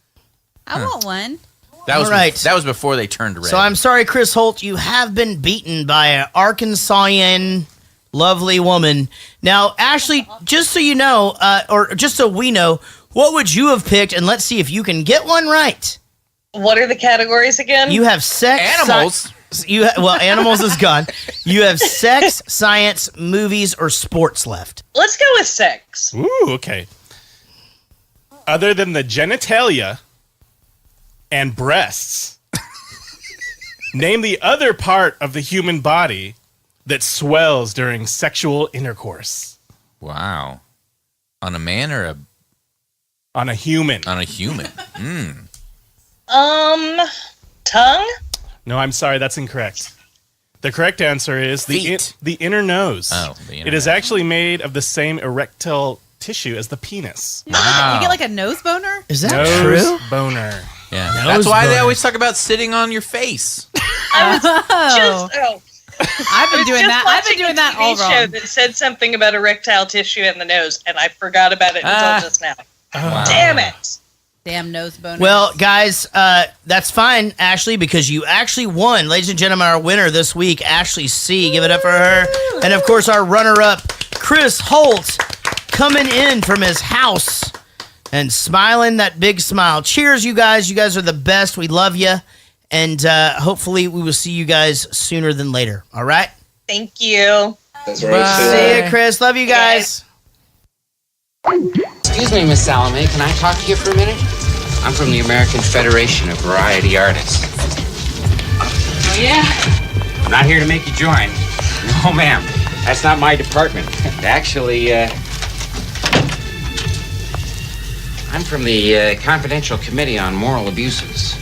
I want one. That was before they turned red. So I'm sorry, Chris Holt, you have been beaten by an Arkansasian lovely woman. Now, Ashley, just so you know, or just so we know, what would you have picked? And let's see if you can get one right. What are the categories again? You have sex. Animals. Animals is gone. You have sex, science, movies, or sports left. Let's go with sex. Ooh, okay. Other than the genitalia and breasts, name the other part of the human body that swells during sexual intercourse. Wow. On a man or on a human? On a human. Tongue? No, I'm sorry. That's incorrect. The correct answer is the inner nose. Oh, the inner It is nose. actually made of the same erectile tissue as the penis. You get like a nose boner? Is that Nose true? boner. Yeah, Nose that's why they boner. always talk about sitting on your face. I've been I was doing just that. I've been watching doing a that TV all show wrong. that said something about erectile tissue in the nose, and I forgot about it until just now. Damn it! Damn nose boner. Well, guys, that's fine, Ashley, because you actually won. Ladies and gentlemen, our winner this week, Ashley C. Give it up for her. And, of course, our runner-up, Chris Holt, coming in from his house and smiling that big smile. Cheers, you guys. You guys are the best. We love you. And hopefully we will see you guys sooner than later. All right? Thank you. That's Bye. See you, Chris. Love you guys. Excuse me, Miss Salome. Can I talk to you for a minute? I'm from the American Federation of Variety Artists. Oh, yeah? I'm not here to make you join. No, ma'am. That's not my department. Actually, I'm from the Confidential Committee on Moral Abuses.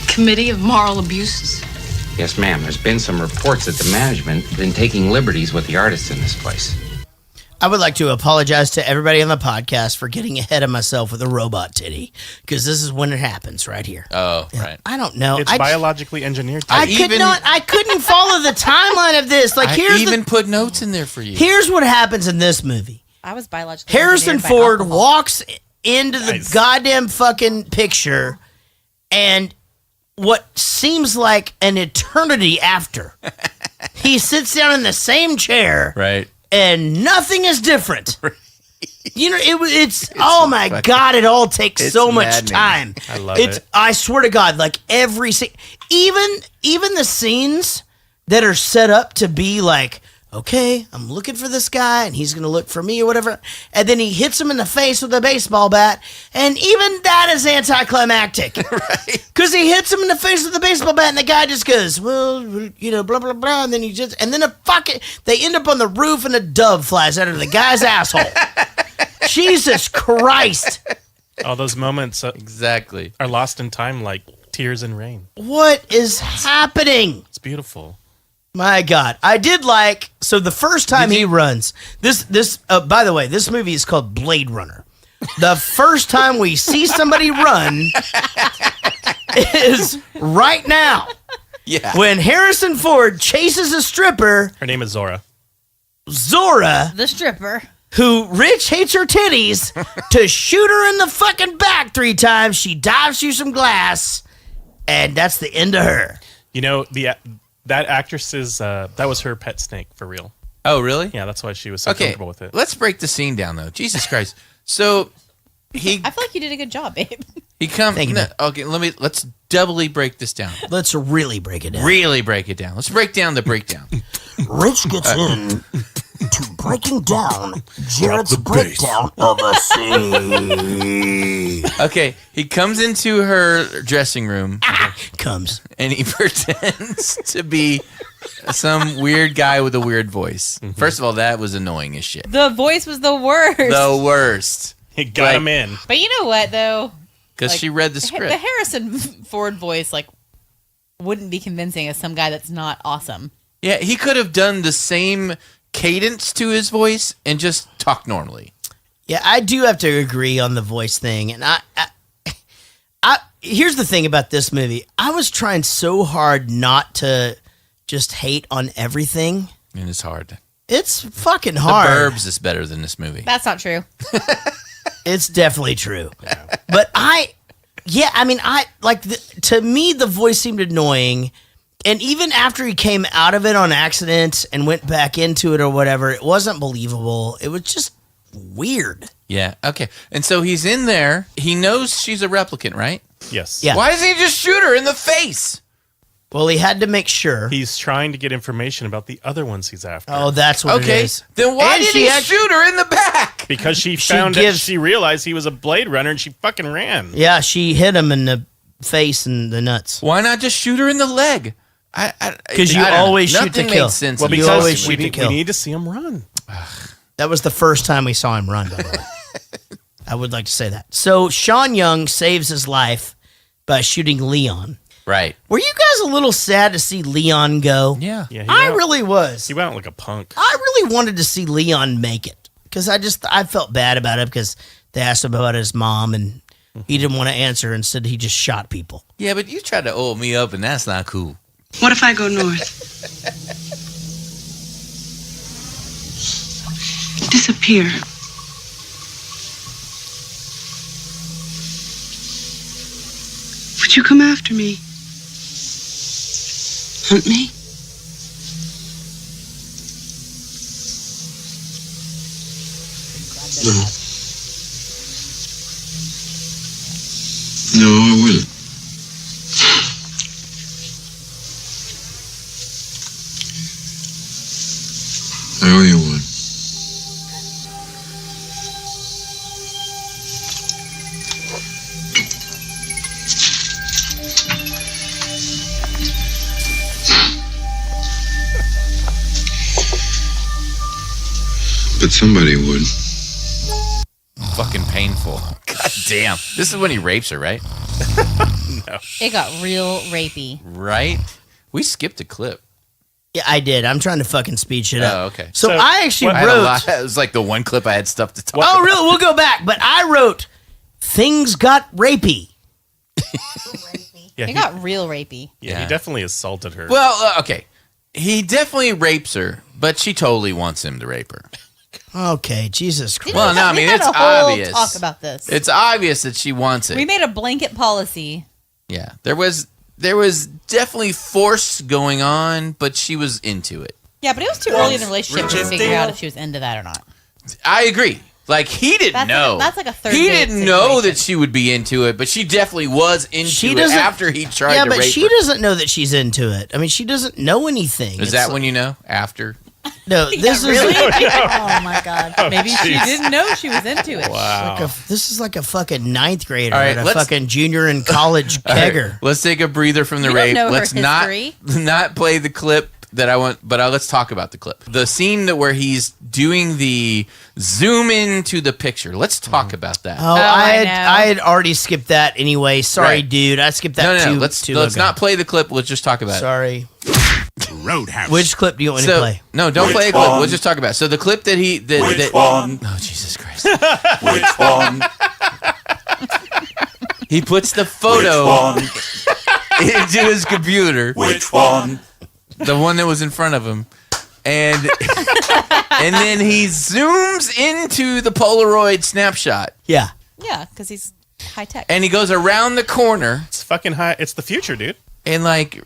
Committee of Moral Abuses. Yes, ma'am. There's been some reports that the management has been taking liberties with the artists in this place. I would like to apologize to everybody on the podcast for getting ahead of myself with a robot titty, because this is when it happens right here. Oh, right. I don't know. It's biologically engineered. I couldn't follow the timeline of this. Like, I here's even put notes in there for you. Here's what happens in this movie. I was biologically Harrison engineered by Ford alcohol. walks into the goddamn fucking picture, and what seems like an eternity after, he sits down in the same chair, Right. and nothing is different. You know, it's oh my God, it all takes it's so much maddening. time. I love it. I swear to God, like every scene, even the scenes that are set up to be like, okay, I'm looking for this guy and he's going to look for me or whatever. And then he hits him in the face with a baseball bat. And even that is anticlimactic. Right. Because he hits him in the face with a baseball bat and the guy just goes, well, you know, blah, blah, blah. And then they end up on the roof and a dove flies out of the guy's asshole. Jesus Christ. All those moments exactly are lost in time like tears in rain. What is happening? It's beautiful. My God. I did like, so the first time he runs, by the way, this movie is called Blade Runner. The first time we see somebody run is right now. Yeah. When Harrison Ford chases a stripper. Her name is Zora. Zora. The stripper. Who Rich hates her titties to shoot her in the fucking back 3 times. She dives through some glass, and that's the end of her. You know, that actress's, that was her pet snake, for real. Oh, really? Yeah, that's why she was so comfortable with it. Let's break the scene down, though. Jesus Christ. So, I feel like you did a good job, babe. he comes... Thank you, man. Okay, let's doubly break this down. Let's really break it down. Really break it down. Let's break down the breakdown. Rich gets in to breaking down Jaret's breakdown of a scene. Okay, he comes into her dressing room. And he pretends to be some weird guy with a weird voice. Mm-hmm. First of all, that was annoying as shit. The voice was the worst. The worst. He got him in. But you know what, though? Because she read the script. The Harrison Ford voice, wouldn't be convincing as some guy that's not awesome. Yeah, he could have done the same cadence to his voice and just talk normally. Yeah, I do have to agree on the voice thing. And I here's the thing about this movie. I was trying so hard not to just hate on everything. And it's hard. It's fucking hard. The Burbs is better than this movie. That's not true. It's definitely true. But to me, the voice seemed annoying. And even after he came out of it on accident and went back into it or whatever, it wasn't believable. It was just weird. Yeah, okay. And so he's in there. He knows she's a replicant, right? Yes. Yeah. Why doesn't he just shoot her in the face? Well, he had to make sure. He's trying to get information about the other ones he's after. Oh, that's what it is. Then why And did she he act- shoot her in the back? Because she realized he was a Blade Runner and she fucking ran. Yeah, she hit him in the face and the nuts. Why not just shoot her in the leg? Because you always shoot to Nothing kill. made sense. Well, to me. you because always shoot to we kill. need to see him run. That was the first time we saw him run, by the way. I would like to say that. So Sean Young saves his life by shooting Leon. Right. Were you guys a little sad to see Leon go? Yeah. I really was. He went out like a punk. I really wanted to see Leon make it because I felt bad about it because they asked him about his mom and he didn't want to answer. Instead, he just shot people. Yeah, but you tried to oil me up, and that's not cool. What if I go north? Disappear. Would you come after me? Hunt me? No. No, I wouldn't. I owe you one. But somebody would. Fucking painful. God damn. This is when he rapes her, right? No. It got real rapey. Right? We skipped a clip. Yeah, I did. I'm trying to fucking speed shit up. Oh, okay. So I actually I had a wrote. lot. It was like the one clip I had stuff to talk Oh, about. really? We'll go back. But I wrote, things got rapey. Yeah, It got real rapey. Yeah, he definitely assaulted her. Well, okay. He definitely rapes her, but she totally wants him to rape her. Okay, Jesus Christ. Well, no, I mean, We had it's a whole obvious. talk about this. It's obvious that she wants it. We made a blanket policy. Yeah. There was definitely force going on, but she was into it. Yeah, but it was too early in the relationship to figure out if she was into that or not. I agree. Like, he didn't know. That's like a third He date didn't know situation. that she would be into it, but she definitely was into it after he tried Yeah, to but rape she her. doesn't know that she's into it. I mean, she doesn't know anything. Is that when you know? After? No, this is really? Oh my God. Maybe she didn't know she was into it. Wow. This is like a fucking ninth grader All right, and a let's- fucking junior in college All right, kegger. let's take a breather from the You don't rape. know her Let's not history. play the clip that I want, but let's talk about the clip. The scene where he's doing the zoom into the picture. Let's talk about that. Oh, I had already skipped that anyway. Sorry, Right. dude. I skipped that No. too. Let's long ago. not play the clip. Let's just talk about it. Sorry. Roadhouse. Which clip do you want me to play? No, don't Which play a clip. one? We'll just talk about it. So the clip that he... Which one? Oh, Jesus Christ. Which one? He puts the photo into his computer. Which one? The one that was in front of him. And and then he zooms into the Polaroid snapshot. Yeah. Yeah, because he's high tech. And he goes around the corner. It's fucking high. It's the future, dude. And like,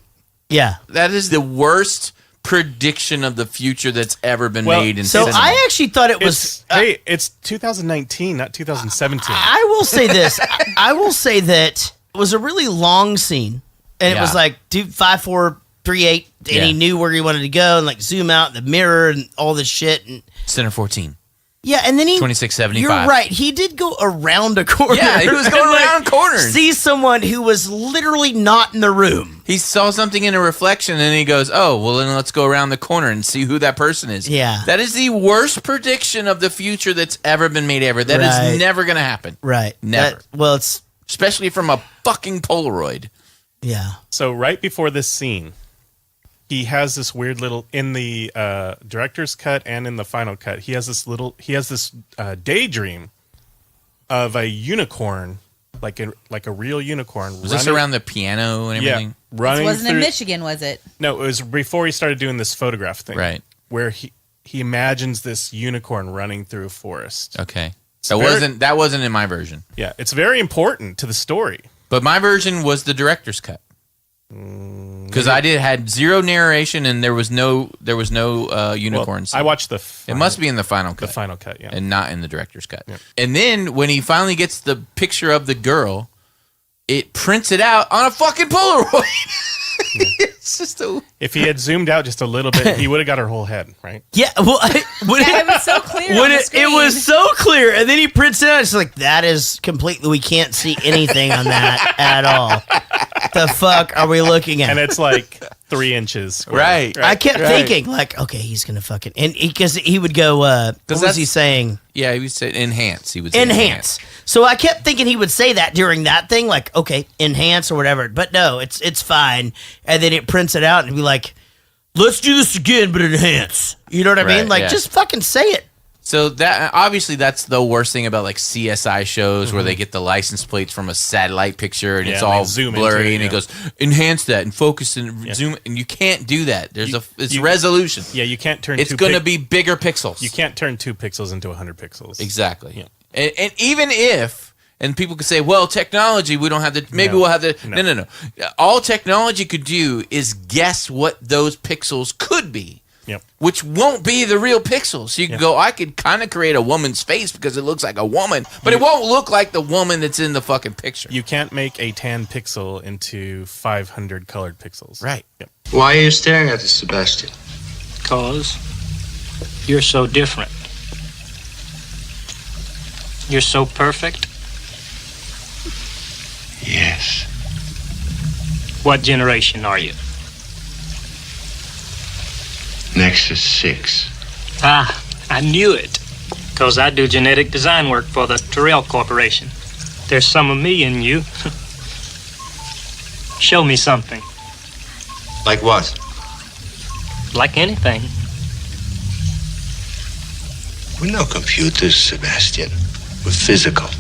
yeah, that is the worst prediction of the future that's ever been made in so cinema. I actually thought it was. Hey, it's 2019, not 2017. I will say this. I will say that it was a really long scene, and it was Yeah. like 5, 4, 3, 8, and Yeah. he knew where he wanted to go, and like zoom out the mirror and all this shit, and Center 14. yeah, and then he 2675. You're right. He did go around a corner. Yeah, he was going and, around corners. See someone who was literally not in the room. He saw something in a reflection and he goes, oh, well, then let's go around the corner and see who that person is. Yeah. That is the worst prediction of the future that's ever been made ever. That Right. is never going to happen. Right. Never. Well, it's. Especially from a fucking Polaroid. Yeah. So right before this scene, he has this weird little in the director's cut and in the final cut. He has this daydream of a unicorn, like a real unicorn. Was this around the piano and everything? Yeah, running. This wasn't through, in Michigan, was it? No, it was before he started doing this photograph thing, Right. Where he imagines this unicorn running through a forest. Okay. It's That wasn't in my version. Yeah, it's very important to the story. But my version was the director's cut. Because I had zero narration and there was no unicorns. I watched the. It must be in the final cut. The final cut, yeah, and not in the director's cut. And then when he finally gets the picture of the girl, it prints it out on a fucking Polaroid. It's just a. If he had zoomed out just a little bit, he would have got her whole head, right? Yeah. Well, it was so clear. When it was so clear, and then he prints it out. It's like that is completely. We can't see anything on that at all. the fuck are we looking at? And it's like 3 inches square. Right. I kept thinking, like, okay, he's going to fucking... And because he would go, what was he saying? Yeah, he would say enhance. He would say Enhance. So I kept thinking he would say that during that thing, like, okay, enhance or whatever. But no, it's fine. And then it prints it out and be like, let's do this again, but enhance. You know what I mean? Like, just fucking say it. So that obviously that's the worst thing about like CSI shows where they get the license plates from a satellite picture and it's all blurry and it goes enhance that and focus and zoom and you can't do that. There's it's resolution. Yeah, you can't turn. It's going to be bigger pixels. You can't turn 2 pixels into 100 pixels. Exactly. Yeah. And even if people could say, well, technology, we don't have the maybe we'll have the no. All technology could do is guess what those pixels could be. Yep. Which won't be the real pixels. So you can go, I could kind of create a woman's face because it looks like a woman, but it won't look like the woman that's in the fucking picture. You can't make a tan pixel into 500 colored pixels. Right. Yep. Why are you staring at us, Sebastian? Because you're so different. You're so perfect. Yes. What generation are you? Nexus 6. Ah, I knew it. Because I do genetic design work for the Terrell Corporation. There's some of me in you. Show me something. Like what? Like anything. We're no computers, Sebastian. We're physical.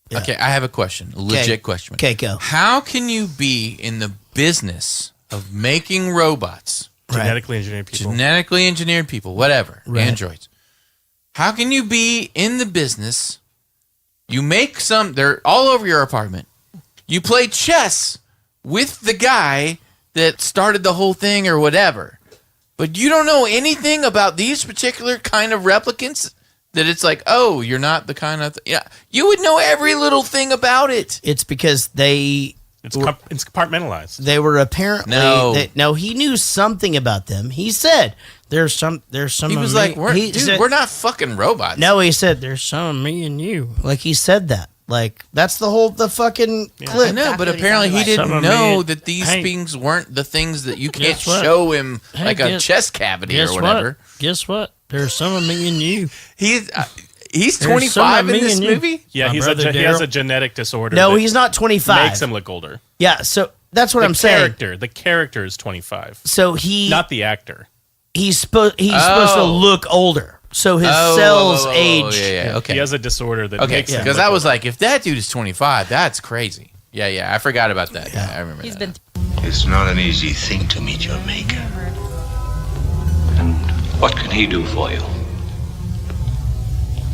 Yeah. Okay, I have a question. A legit question. Okay, go. How can you be in the business of making robots? Genetically engineered people, whatever. Androids. How can you be in the business? You make they're all over your apartment. You play chess with the guy that started the whole thing or whatever. But you don't know anything about these particular kind of replicants that it's like, oh, you're not the kind of... you would know every little thing about it. It's because it's compartmentalized. They were apparently... No. He knew something about them. He said, there's some He was like, we're not fucking robots. No, he said, there's some of me and you. Like, he said that. Like, that's the fucking clip. I know, but apparently he didn't know that these things weren't the things that you can't show him like a chest cavity or whatever. Guess what? There's some of me and you. He's 25 in this movie? Yeah, he has a genetic disorder. No, he's not 25. Makes him look older. Yeah, so that's what I'm saying. The character is 25. So not the actor. He's supposed to look older. So his cells age. Yeah, okay. He has a disorder that makes him because I was like, if that dude is 25, that's crazy. Yeah, I forgot about that. Yeah, I remember that. It's not an easy thing to meet your maker. And what can he do for you?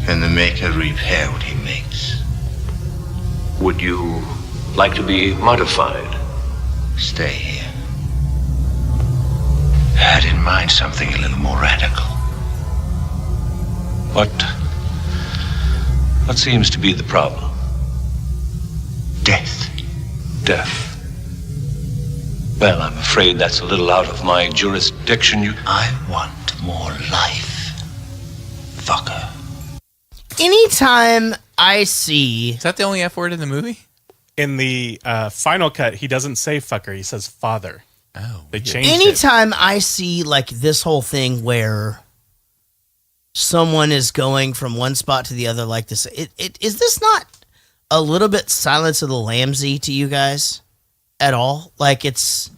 Can the maker repair what he makes? Would you like to be modified? Stay here. I had in mind something a little more radical. What seems to be the problem? Death. Death. Well, I'm afraid that's a little out of my jurisdiction. I want more life, fucker. Anytime I see... Is that the only F word in the movie? In the final cut, he doesn't say fucker. He says father. Oh. They changed Anytime I see like this whole thing where someone is going from one spot to the other like this, is this not a little bit Silence of the Lambs-y to you guys at all? Like it's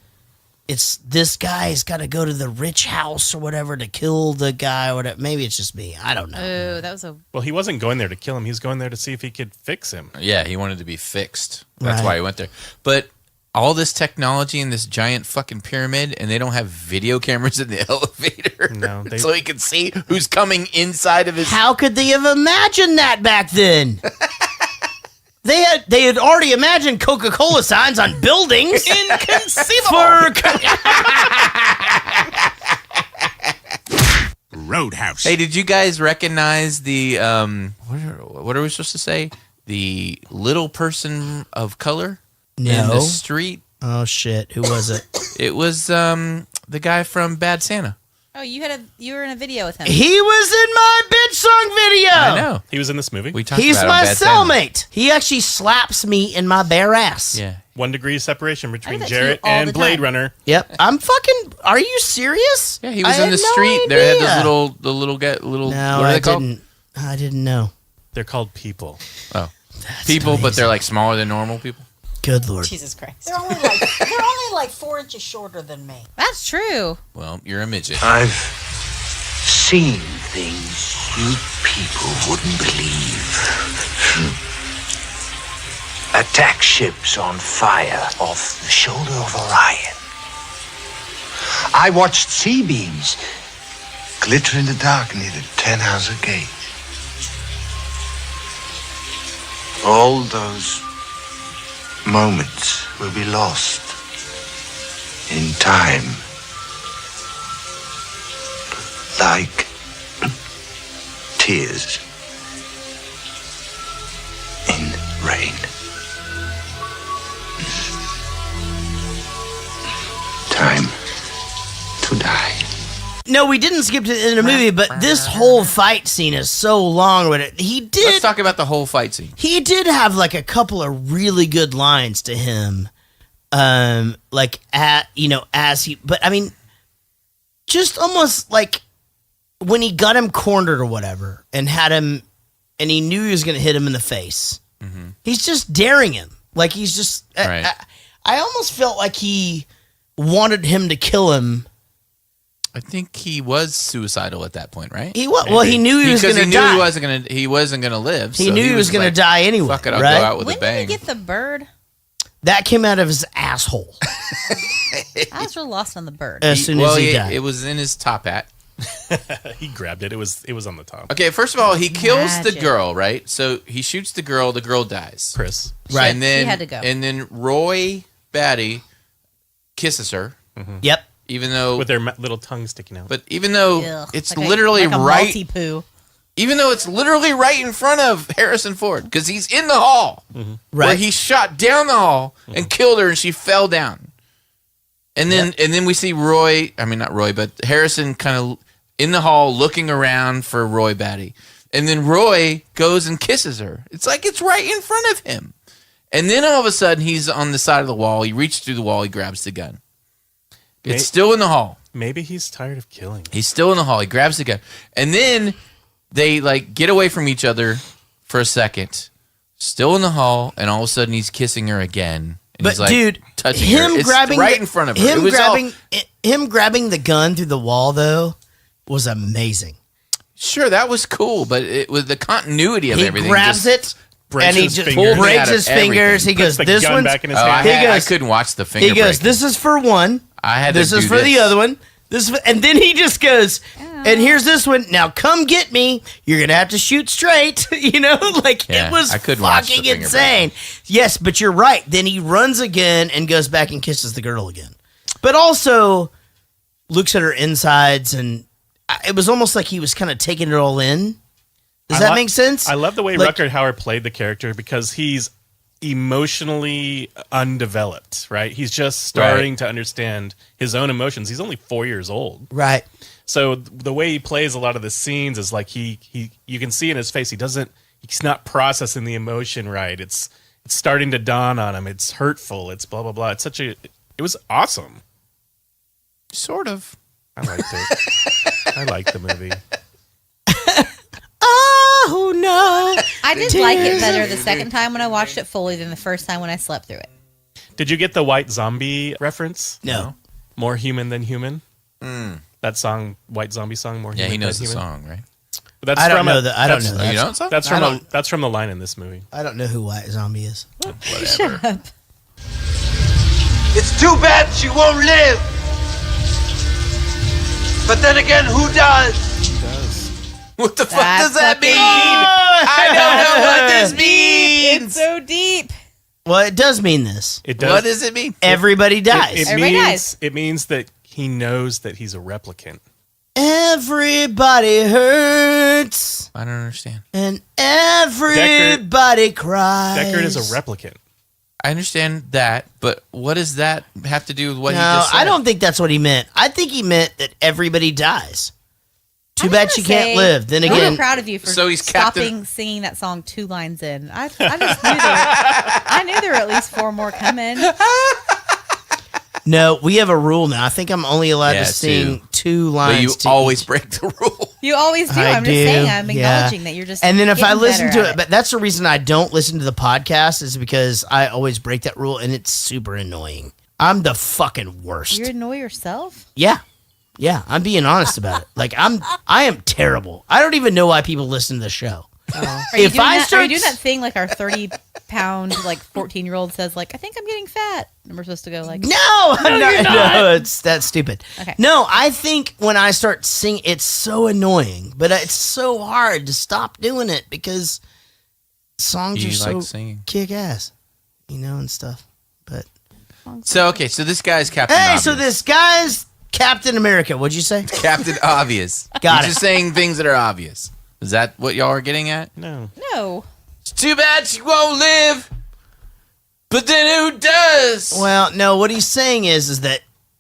this guy's got to go to the rich house or whatever to kill the guy or whatever. Maybe it's just me. I don't know. Oh, that was Well, he wasn't going there to kill him. He was going there to see if he could fix him. Yeah, he wanted to be fixed. That's why he went there. But all this technology in this giant fucking pyramid, and they don't have video cameras in the elevator. No, so he can see who's coming inside of his... How could they have imagined that back then? They had already imagined Coca-Cola signs on buildings. Inconceivable. Roadhouse. Hey, did you guys recognize the what are we supposed to say? The little person of color in the street? Oh shit! Who was it? It was the guy from Bad Santa. Oh, you were in a video with him. He was in my bitch song video. I know. He was in this movie. He's my cellmate. He actually slaps me in my bare ass. Yeah. 1 degree separation between that to Jaret you all and the Blade time. Runner. Yep. I'm fucking. Are you serious? Yeah, he was I in the had no street. There had idea. the little guy. No, what are I they called? didn't. I didn't know. They're called people. Oh, people, but they're like smaller than normal people. Good Lord. Jesus Christ. They're only like 4 inches shorter than me. That's true. Well, you're a midget. I've seen things you people wouldn't believe. Attack ships on fire off the shoulder of Orion. I watched sea beams glitter in the dark near the 10-house gate. All those moments will be lost in time. Like tears in rain. Time to die. No, we didn't skip to the end of the movie, but this whole fight scene is so long with it. Let's talk about the whole fight scene. He did have like a couple of really good lines to him. But I mean, just almost like when he got him cornered or whatever and had him, and he knew he was going to hit him in the face. Mm-hmm. He's just daring him. Like he's just, Right. I almost felt like he wanted him to kill him. I think he was suicidal at that point, right? He was. Well, he knew he was going to die. Because he knew he wasn't going to live. He so knew he was going to die anyway. Fuck it, I'll right? go out with When a bang. did he get the bird? That came out of his asshole. I was real lost on the bird. As soon as he died. It was in his top hat. He grabbed it. It was on the top. Okay, first of all, he kills the Magic. girl, right? So he shoots the girl dies. Chris. Right. And then, She had to go. And then Roy Batty kisses her. Yep. Even though With their little tongue sticking out. But even though Ugh, it's like literally like a right, multi-poo. even though it's literally right in front of Harrison Ford, because he's in the hall where Right. he shot down the hall and killed her, and she fell down. And then we see not Roy, but Harrison kind of in the hall looking around for Roy Batty, and then Roy goes and kisses her. It's like it's right in front of him, and then all of a sudden he's on the side of the wall. He reaches through the wall. He grabs the gun. It's still in the hall. Maybe he's tired of killing. He's still in the hall. He grabs the gun. And then they get away from each other for a second. Still in the hall, and all of a sudden he's kissing her again. And But he's like dude, touching him her. It's grabbing right in front of her. Him grabbing the gun through the wall though was amazing. Sure, that was cool, but with the continuity of He everything. grabs it breaks and he his just fingers. Pulled me out breaks of his fingers. everything. He goes, Puts the "This gun one's." back in his Oh, hand. I couldn't watch the finger. He goes, breaking. "This is for one. I had This to is do for the this. other one. And then he just goes, and here's this one. Now come get me. You're gonna have to shoot straight." Like Yeah, it was I couldn't watch the fucking finger insane. Yes, but you're right. Then he runs again and goes back and kisses the girl again, but also looks at her insides, and it was almost like he was kind of taking it all in. Does that make sense? I love the way Like- Rutger Hauer played the character because he's emotionally undeveloped, right? He's just starting to understand his own emotions. He's only 4 years old. Right. So the way he plays a lot of the scenes is like you can see in his face he's not processing the emotion right. It's starting to dawn on him. It's hurtful. It's blah blah blah. It was awesome. Sort of. I liked it. I liked the movie. Oh no! I did like it better the second time when I watched it fully than the first time when I slept through it. Did you get the White Zombie reference? No. More Human Than Human? Mm. That song, White Zombie song, More Yeah, Human he knows Than the Human? song, right? But that's I don't from know that. I don't know You that. know the song? That's from the line in this movie. I don't know who White Zombie is. Whatever. It's too bad she won't live. But then again, who does? What the fuck That's does that fucking mean? deep. I don't know what this means. It's so deep. Well, it does mean this. It does. What does it mean? Everybody dies. It means that he knows that he's a replicant. Everybody hurts. I don't understand. And everybody cries. Deckard is a replicant. I understand that, but what does that have to do with what he No, just said? I don't think that's what he meant. I think he meant that everybody dies. Too bad she can't live. Then again, I'm proud of you for he's stopping singing that song 2 lines in. I just knew there were at least 4 more coming. no, we have a rule now. I think I'm only allowed to sing 2 lines. But you to always each. break the rule. You always do. I'm just saying. I'm acknowledging that you're just. And then if I listen to better at it, but that's the reason I don't listen to the podcast is because I always break that rule, and it's super annoying. I'm the fucking worst. You annoy yourself? Yeah. Yeah, I'm being honest about it. Like I am terrible. I don't even know why people listen to the show. Are you doing that thing like our 30-pound like 14-year-old says like I think I'm getting fat and we're supposed to go like no, you're not. no, that's stupid. Okay. No, I think when I start singing, it's so annoying, but it's so hard to stop doing it because songs You are like so singing. kick ass, and stuff. But So this guy's Captain hey, Obvious. so this guy's Captain America. What'd you say? Captain Obvious. Got He's it. just saying things that are obvious. Is that what y'all are getting at? No. No. It's too bad she won't live. But then who does? Well, no. What he's saying is that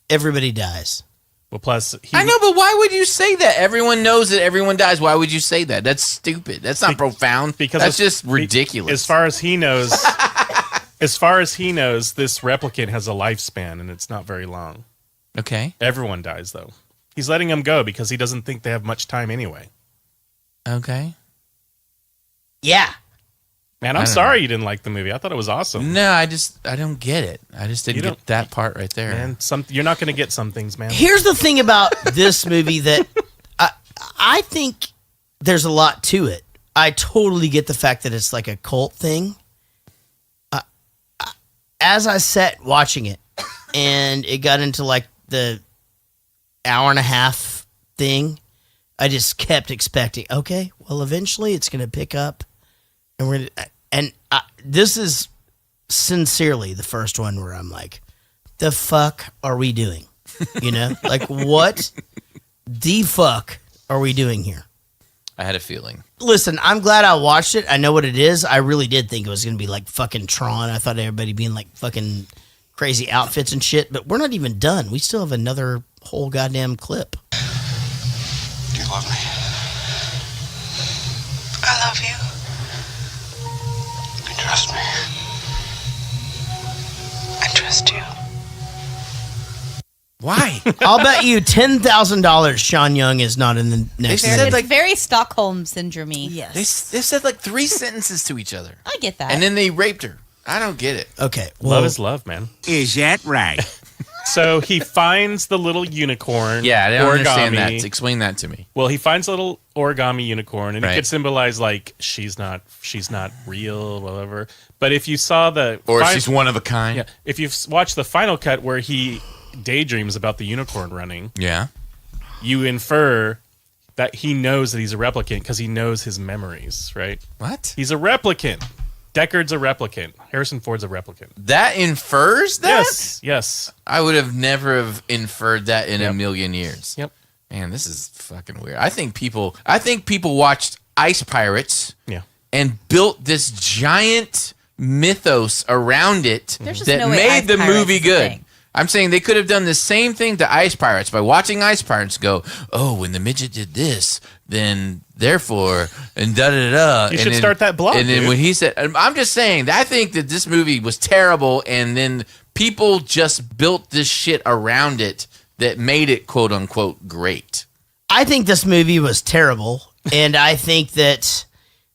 everybody dies. Well, plus I know, but why would you say that? Everyone knows that everyone dies. Why would you say that? That's stupid. That's not profound. Because that's just ridiculous. As far as he knows, this replicant has a lifespan and it's not very long. Okay. Everyone dies though. He's letting them go because he doesn't think they have much time anyway. Okay. Yeah. Man, I'm sorry you didn't like the movie. I thought it was awesome. No, I don't get it. I just didn't get that part right there. Man, you're not going to get some things, man. Here's the thing about this movie that I think there's a lot to it. I totally get the fact that it's like a cult thing. As I sat watching it and it got into like the hour and a half thing, I just kept expecting, okay, well, eventually it's going to pick up and we're going to, and this is sincerely the first one where I'm like, the fuck are we doing? Like what the fuck are we doing here? I had a feeling. Listen, I'm glad I watched it. I know what it is. I really did think it was going to be like fucking Tron. I thought everybody being like fucking crazy outfits and shit, but we're not even done. We still have another whole goddamn clip. Do you love me? I love you. You can trust me. I trust you. Why? I'll bet you $10,000 Sean Young is not in the next They said, movie. like- very Stockholm syndrome-y. Yes. They said like 3 sentences to each other. I get that. And then they raped her. I don't get it. Okay. Love is love, man. Is that right? So he finds the little unicorn. Yeah, I don't understand origami. that. Explain that to me. Well, he finds a little origami unicorn, and Right. it could symbolize like she's not real, whatever. But if you saw she's one of a kind. Yeah. If you've watched the final cut where he daydreams about the unicorn running, Yeah. you infer that he knows that he's a replicant because he knows his memories, right? What? He's a replicant. Deckard's a replicant. Harrison Ford's a replicant. That infers that? Yes. I would have never have inferred that in a million years. Yep. Man, this is fucking weird. I think people watched Ice Pirates and built this giant mythos around it There's just that no way made Ice the Pirates movie is a good. thing. I'm saying they could have done the same thing to Ice Pirates by watching Ice Pirates go, oh, when the midget did this, then therefore, and da-da-da-da. You should start that blog, And then dude. when he said, I'm just saying, I think that this movie was terrible, and then people just built this shit around it that made it quote-unquote great. I think this movie was terrible, and I think that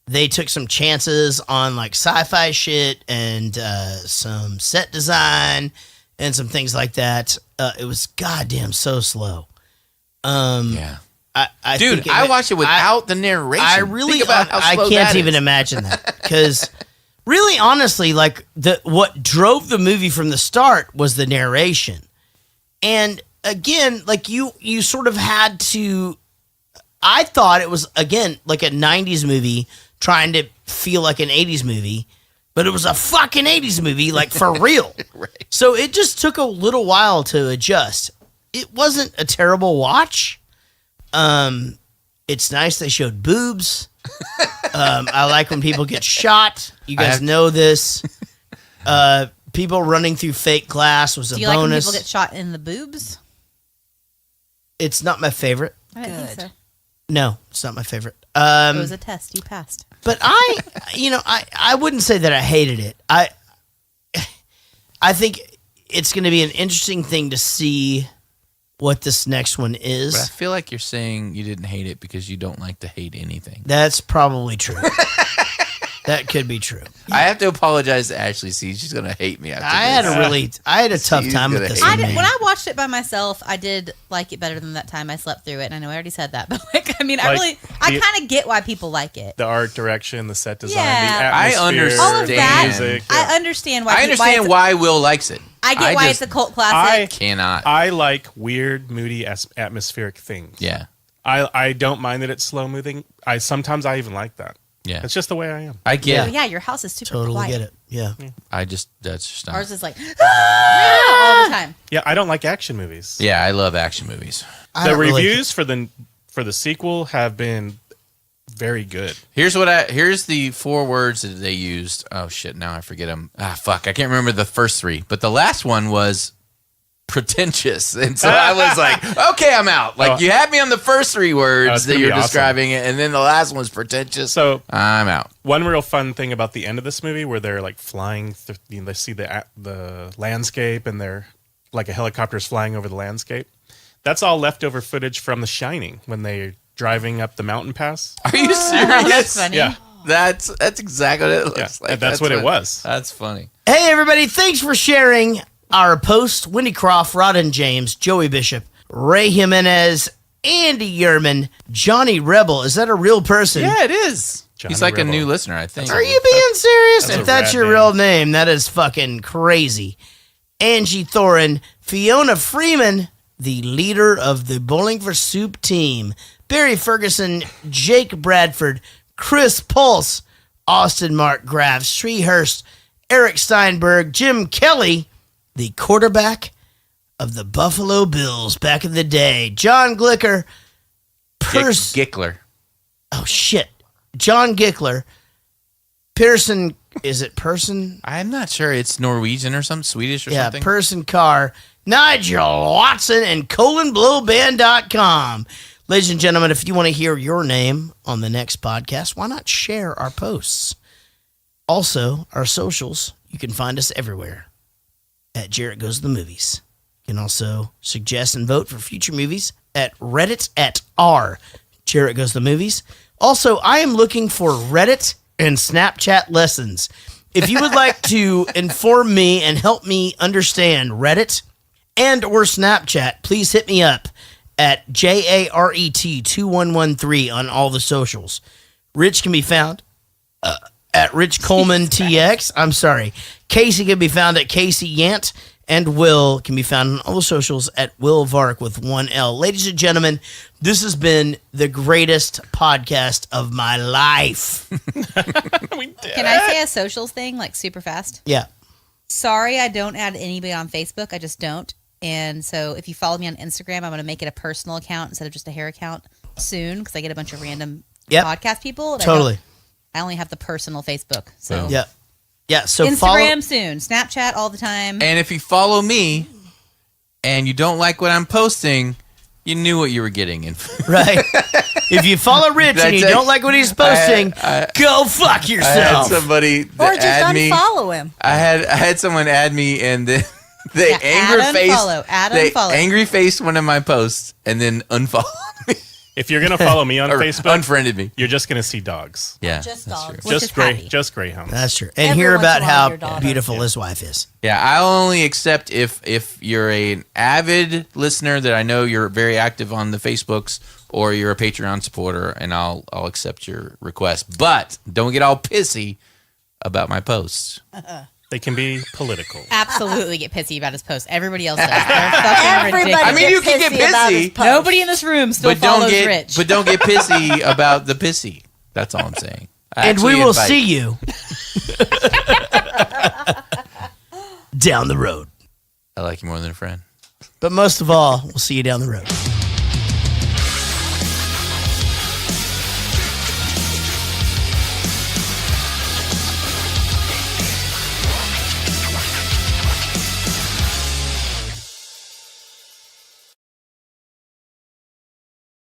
they took some chances on like sci-fi shit and some set design and some things like that. It was goddamn so slow. Yeah. I Dude, think I watched it without the narration. I really, Think about how I slow can't that even is. imagine that because really, honestly, like what drove the movie from the start was the narration, and again, like you sort of had to. I thought it was again like a '90s movie trying to feel like an '80s movie, but it was a fucking '80s movie, like for real. Right. So it just took a little while to adjust. It wasn't a terrible watch. It's nice they showed boobs. I like when people get shot. You guys know this. People running through fake glass was a Do you like when bonus. people get shot in the boobs? It's not my favorite. I didn't think so. No, it's not my favorite. It was a test. You passed. But I wouldn't say that I hated it. I think it's going to be an interesting thing to see what this next one is. But I feel like you're saying you didn't hate it because you don't like to hate anything. That's probably true. That could be true. I have to apologize to Ashley. See, she's gonna hate me after I had a tough time with this. When I watched it by myself, I did like it better than that time I slept through it. And I know I already said that, but I kind of get why people like it. The art direction, the set design, Yeah. the I atmosphere, understand. All of that. music. I understand why. I understand why Will likes it. I get why it's a cult classic. Cannot. I like weird, moody, atmospheric things. Yeah. I don't mind that it's slow moving. Sometimes I even like that. Yeah. It's just the way I am. I get it. Yeah, your house is super Totally quiet. get it. Yeah. That's just not. Ours is like all the time. Yeah, I don't like action movies. Yeah, I love action movies. The reviews for the sequel have been very good. Here's the 4 words that they used. Oh shit, now I forget them. Fuck, I can't remember the first 3, but the last one was pretentious, and so I was like, okay, I'm out. Like you had me on the first 3 words that you're describing it, and then the last one was pretentious. So I'm out. One real fun thing about the end of this movie, where they're like flying, they see the landscape, and they're like a helicopter's flying over the landscape. That's all leftover footage from The Shining when they're driving up the mountain pass. Are you serious? That's funny. Yeah. That's exactly what it looks like. That's what it was. That's funny. Hey, everybody. Thanks for sharing our post. Wendy Croft, Rodden James, Joey Bishop, Ray Jimenez, Andy Yerman, Johnny Rebel. Is that a real person? Yeah, it is. Johnny He's like Rebel. a new listener, I think. Are you being serious? That's If a that's rad your name. real name, that is fucking crazy. Angie Thorin, Fiona Freeman, the leader of the Bowling for Soup team, Barry Ferguson, Jake Bradford, Chris Pulse, Austin Mark Graff, Shree Hurst, Eric Steinberg, Jim Kelly, the quarterback of the Buffalo Bills back in the day, John Glicker, Gickler. Oh, shit. John Gickler, Pearson, is it Person? I'm not sure. It's Norwegian or something, Swedish or something. Person Carr, Nigel Watson, and ColonBlowBand.com. Ladies and gentlemen, if you want to hear your name on the next podcast, why not share our posts? Also, our socials, you can find us everywhere at Jaret Goes to the Movies. You can also suggest and vote for future movies at Reddit at r Jaret Goes to the Movies. Also, I am looking for Reddit and Snapchat lessons. If you would like to inform me and help me understand Reddit and or Snapchat, please hit me up at JARET2113 on all the socials. Rich can be found at Rich Coleman TX. I'm sorry. Casey can be found at Casey Yant, and Will can be found on all the socials at Will Vark with 1L. Ladies and gentlemen, this has been the greatest podcast of my life. Can I say a socials thing, like super fast? Yeah. Sorry, I don't add anybody on Facebook. I just don't. And so if you follow me on Instagram, I'm going to make it a personal account instead of just a hair account soon, because I get a bunch of random podcast people. And Totally. I only have the personal Facebook. So yeah. So Instagram soon, Snapchat all the time. And if you follow me and you don't like what I'm posting, you knew what you were getting in. Right. If you follow Rich and you don't like what he's posting, go fuck yourself. I had somebody that Or just add me. unfollow him. I had someone add me, and then they angry faced one of my posts and then unfollowed me. If you're gonna follow me on Or Facebook, unfriended me. You're just gonna see dogs. Yeah, Just that's dogs. true. Just greyhounds. That's true. And Every hear once about in a while, how your daughter. beautiful his wife is. Yeah, I'll only accept if you're an avid listener that I know you're very active on the Facebooks, or you're a Patreon supporter, and I'll accept your request. But don't get all pissy about my posts. They can be political. Absolutely get pissy about his posts. Everybody else does. They're fucking ridiculous. I mean, you can get pissy. Nobody in this room still follows Rich. But don't get pissy about the pissy. That's all I'm saying. And we will see you down the road. I like you more than a friend. But most of all, we'll see you down the road.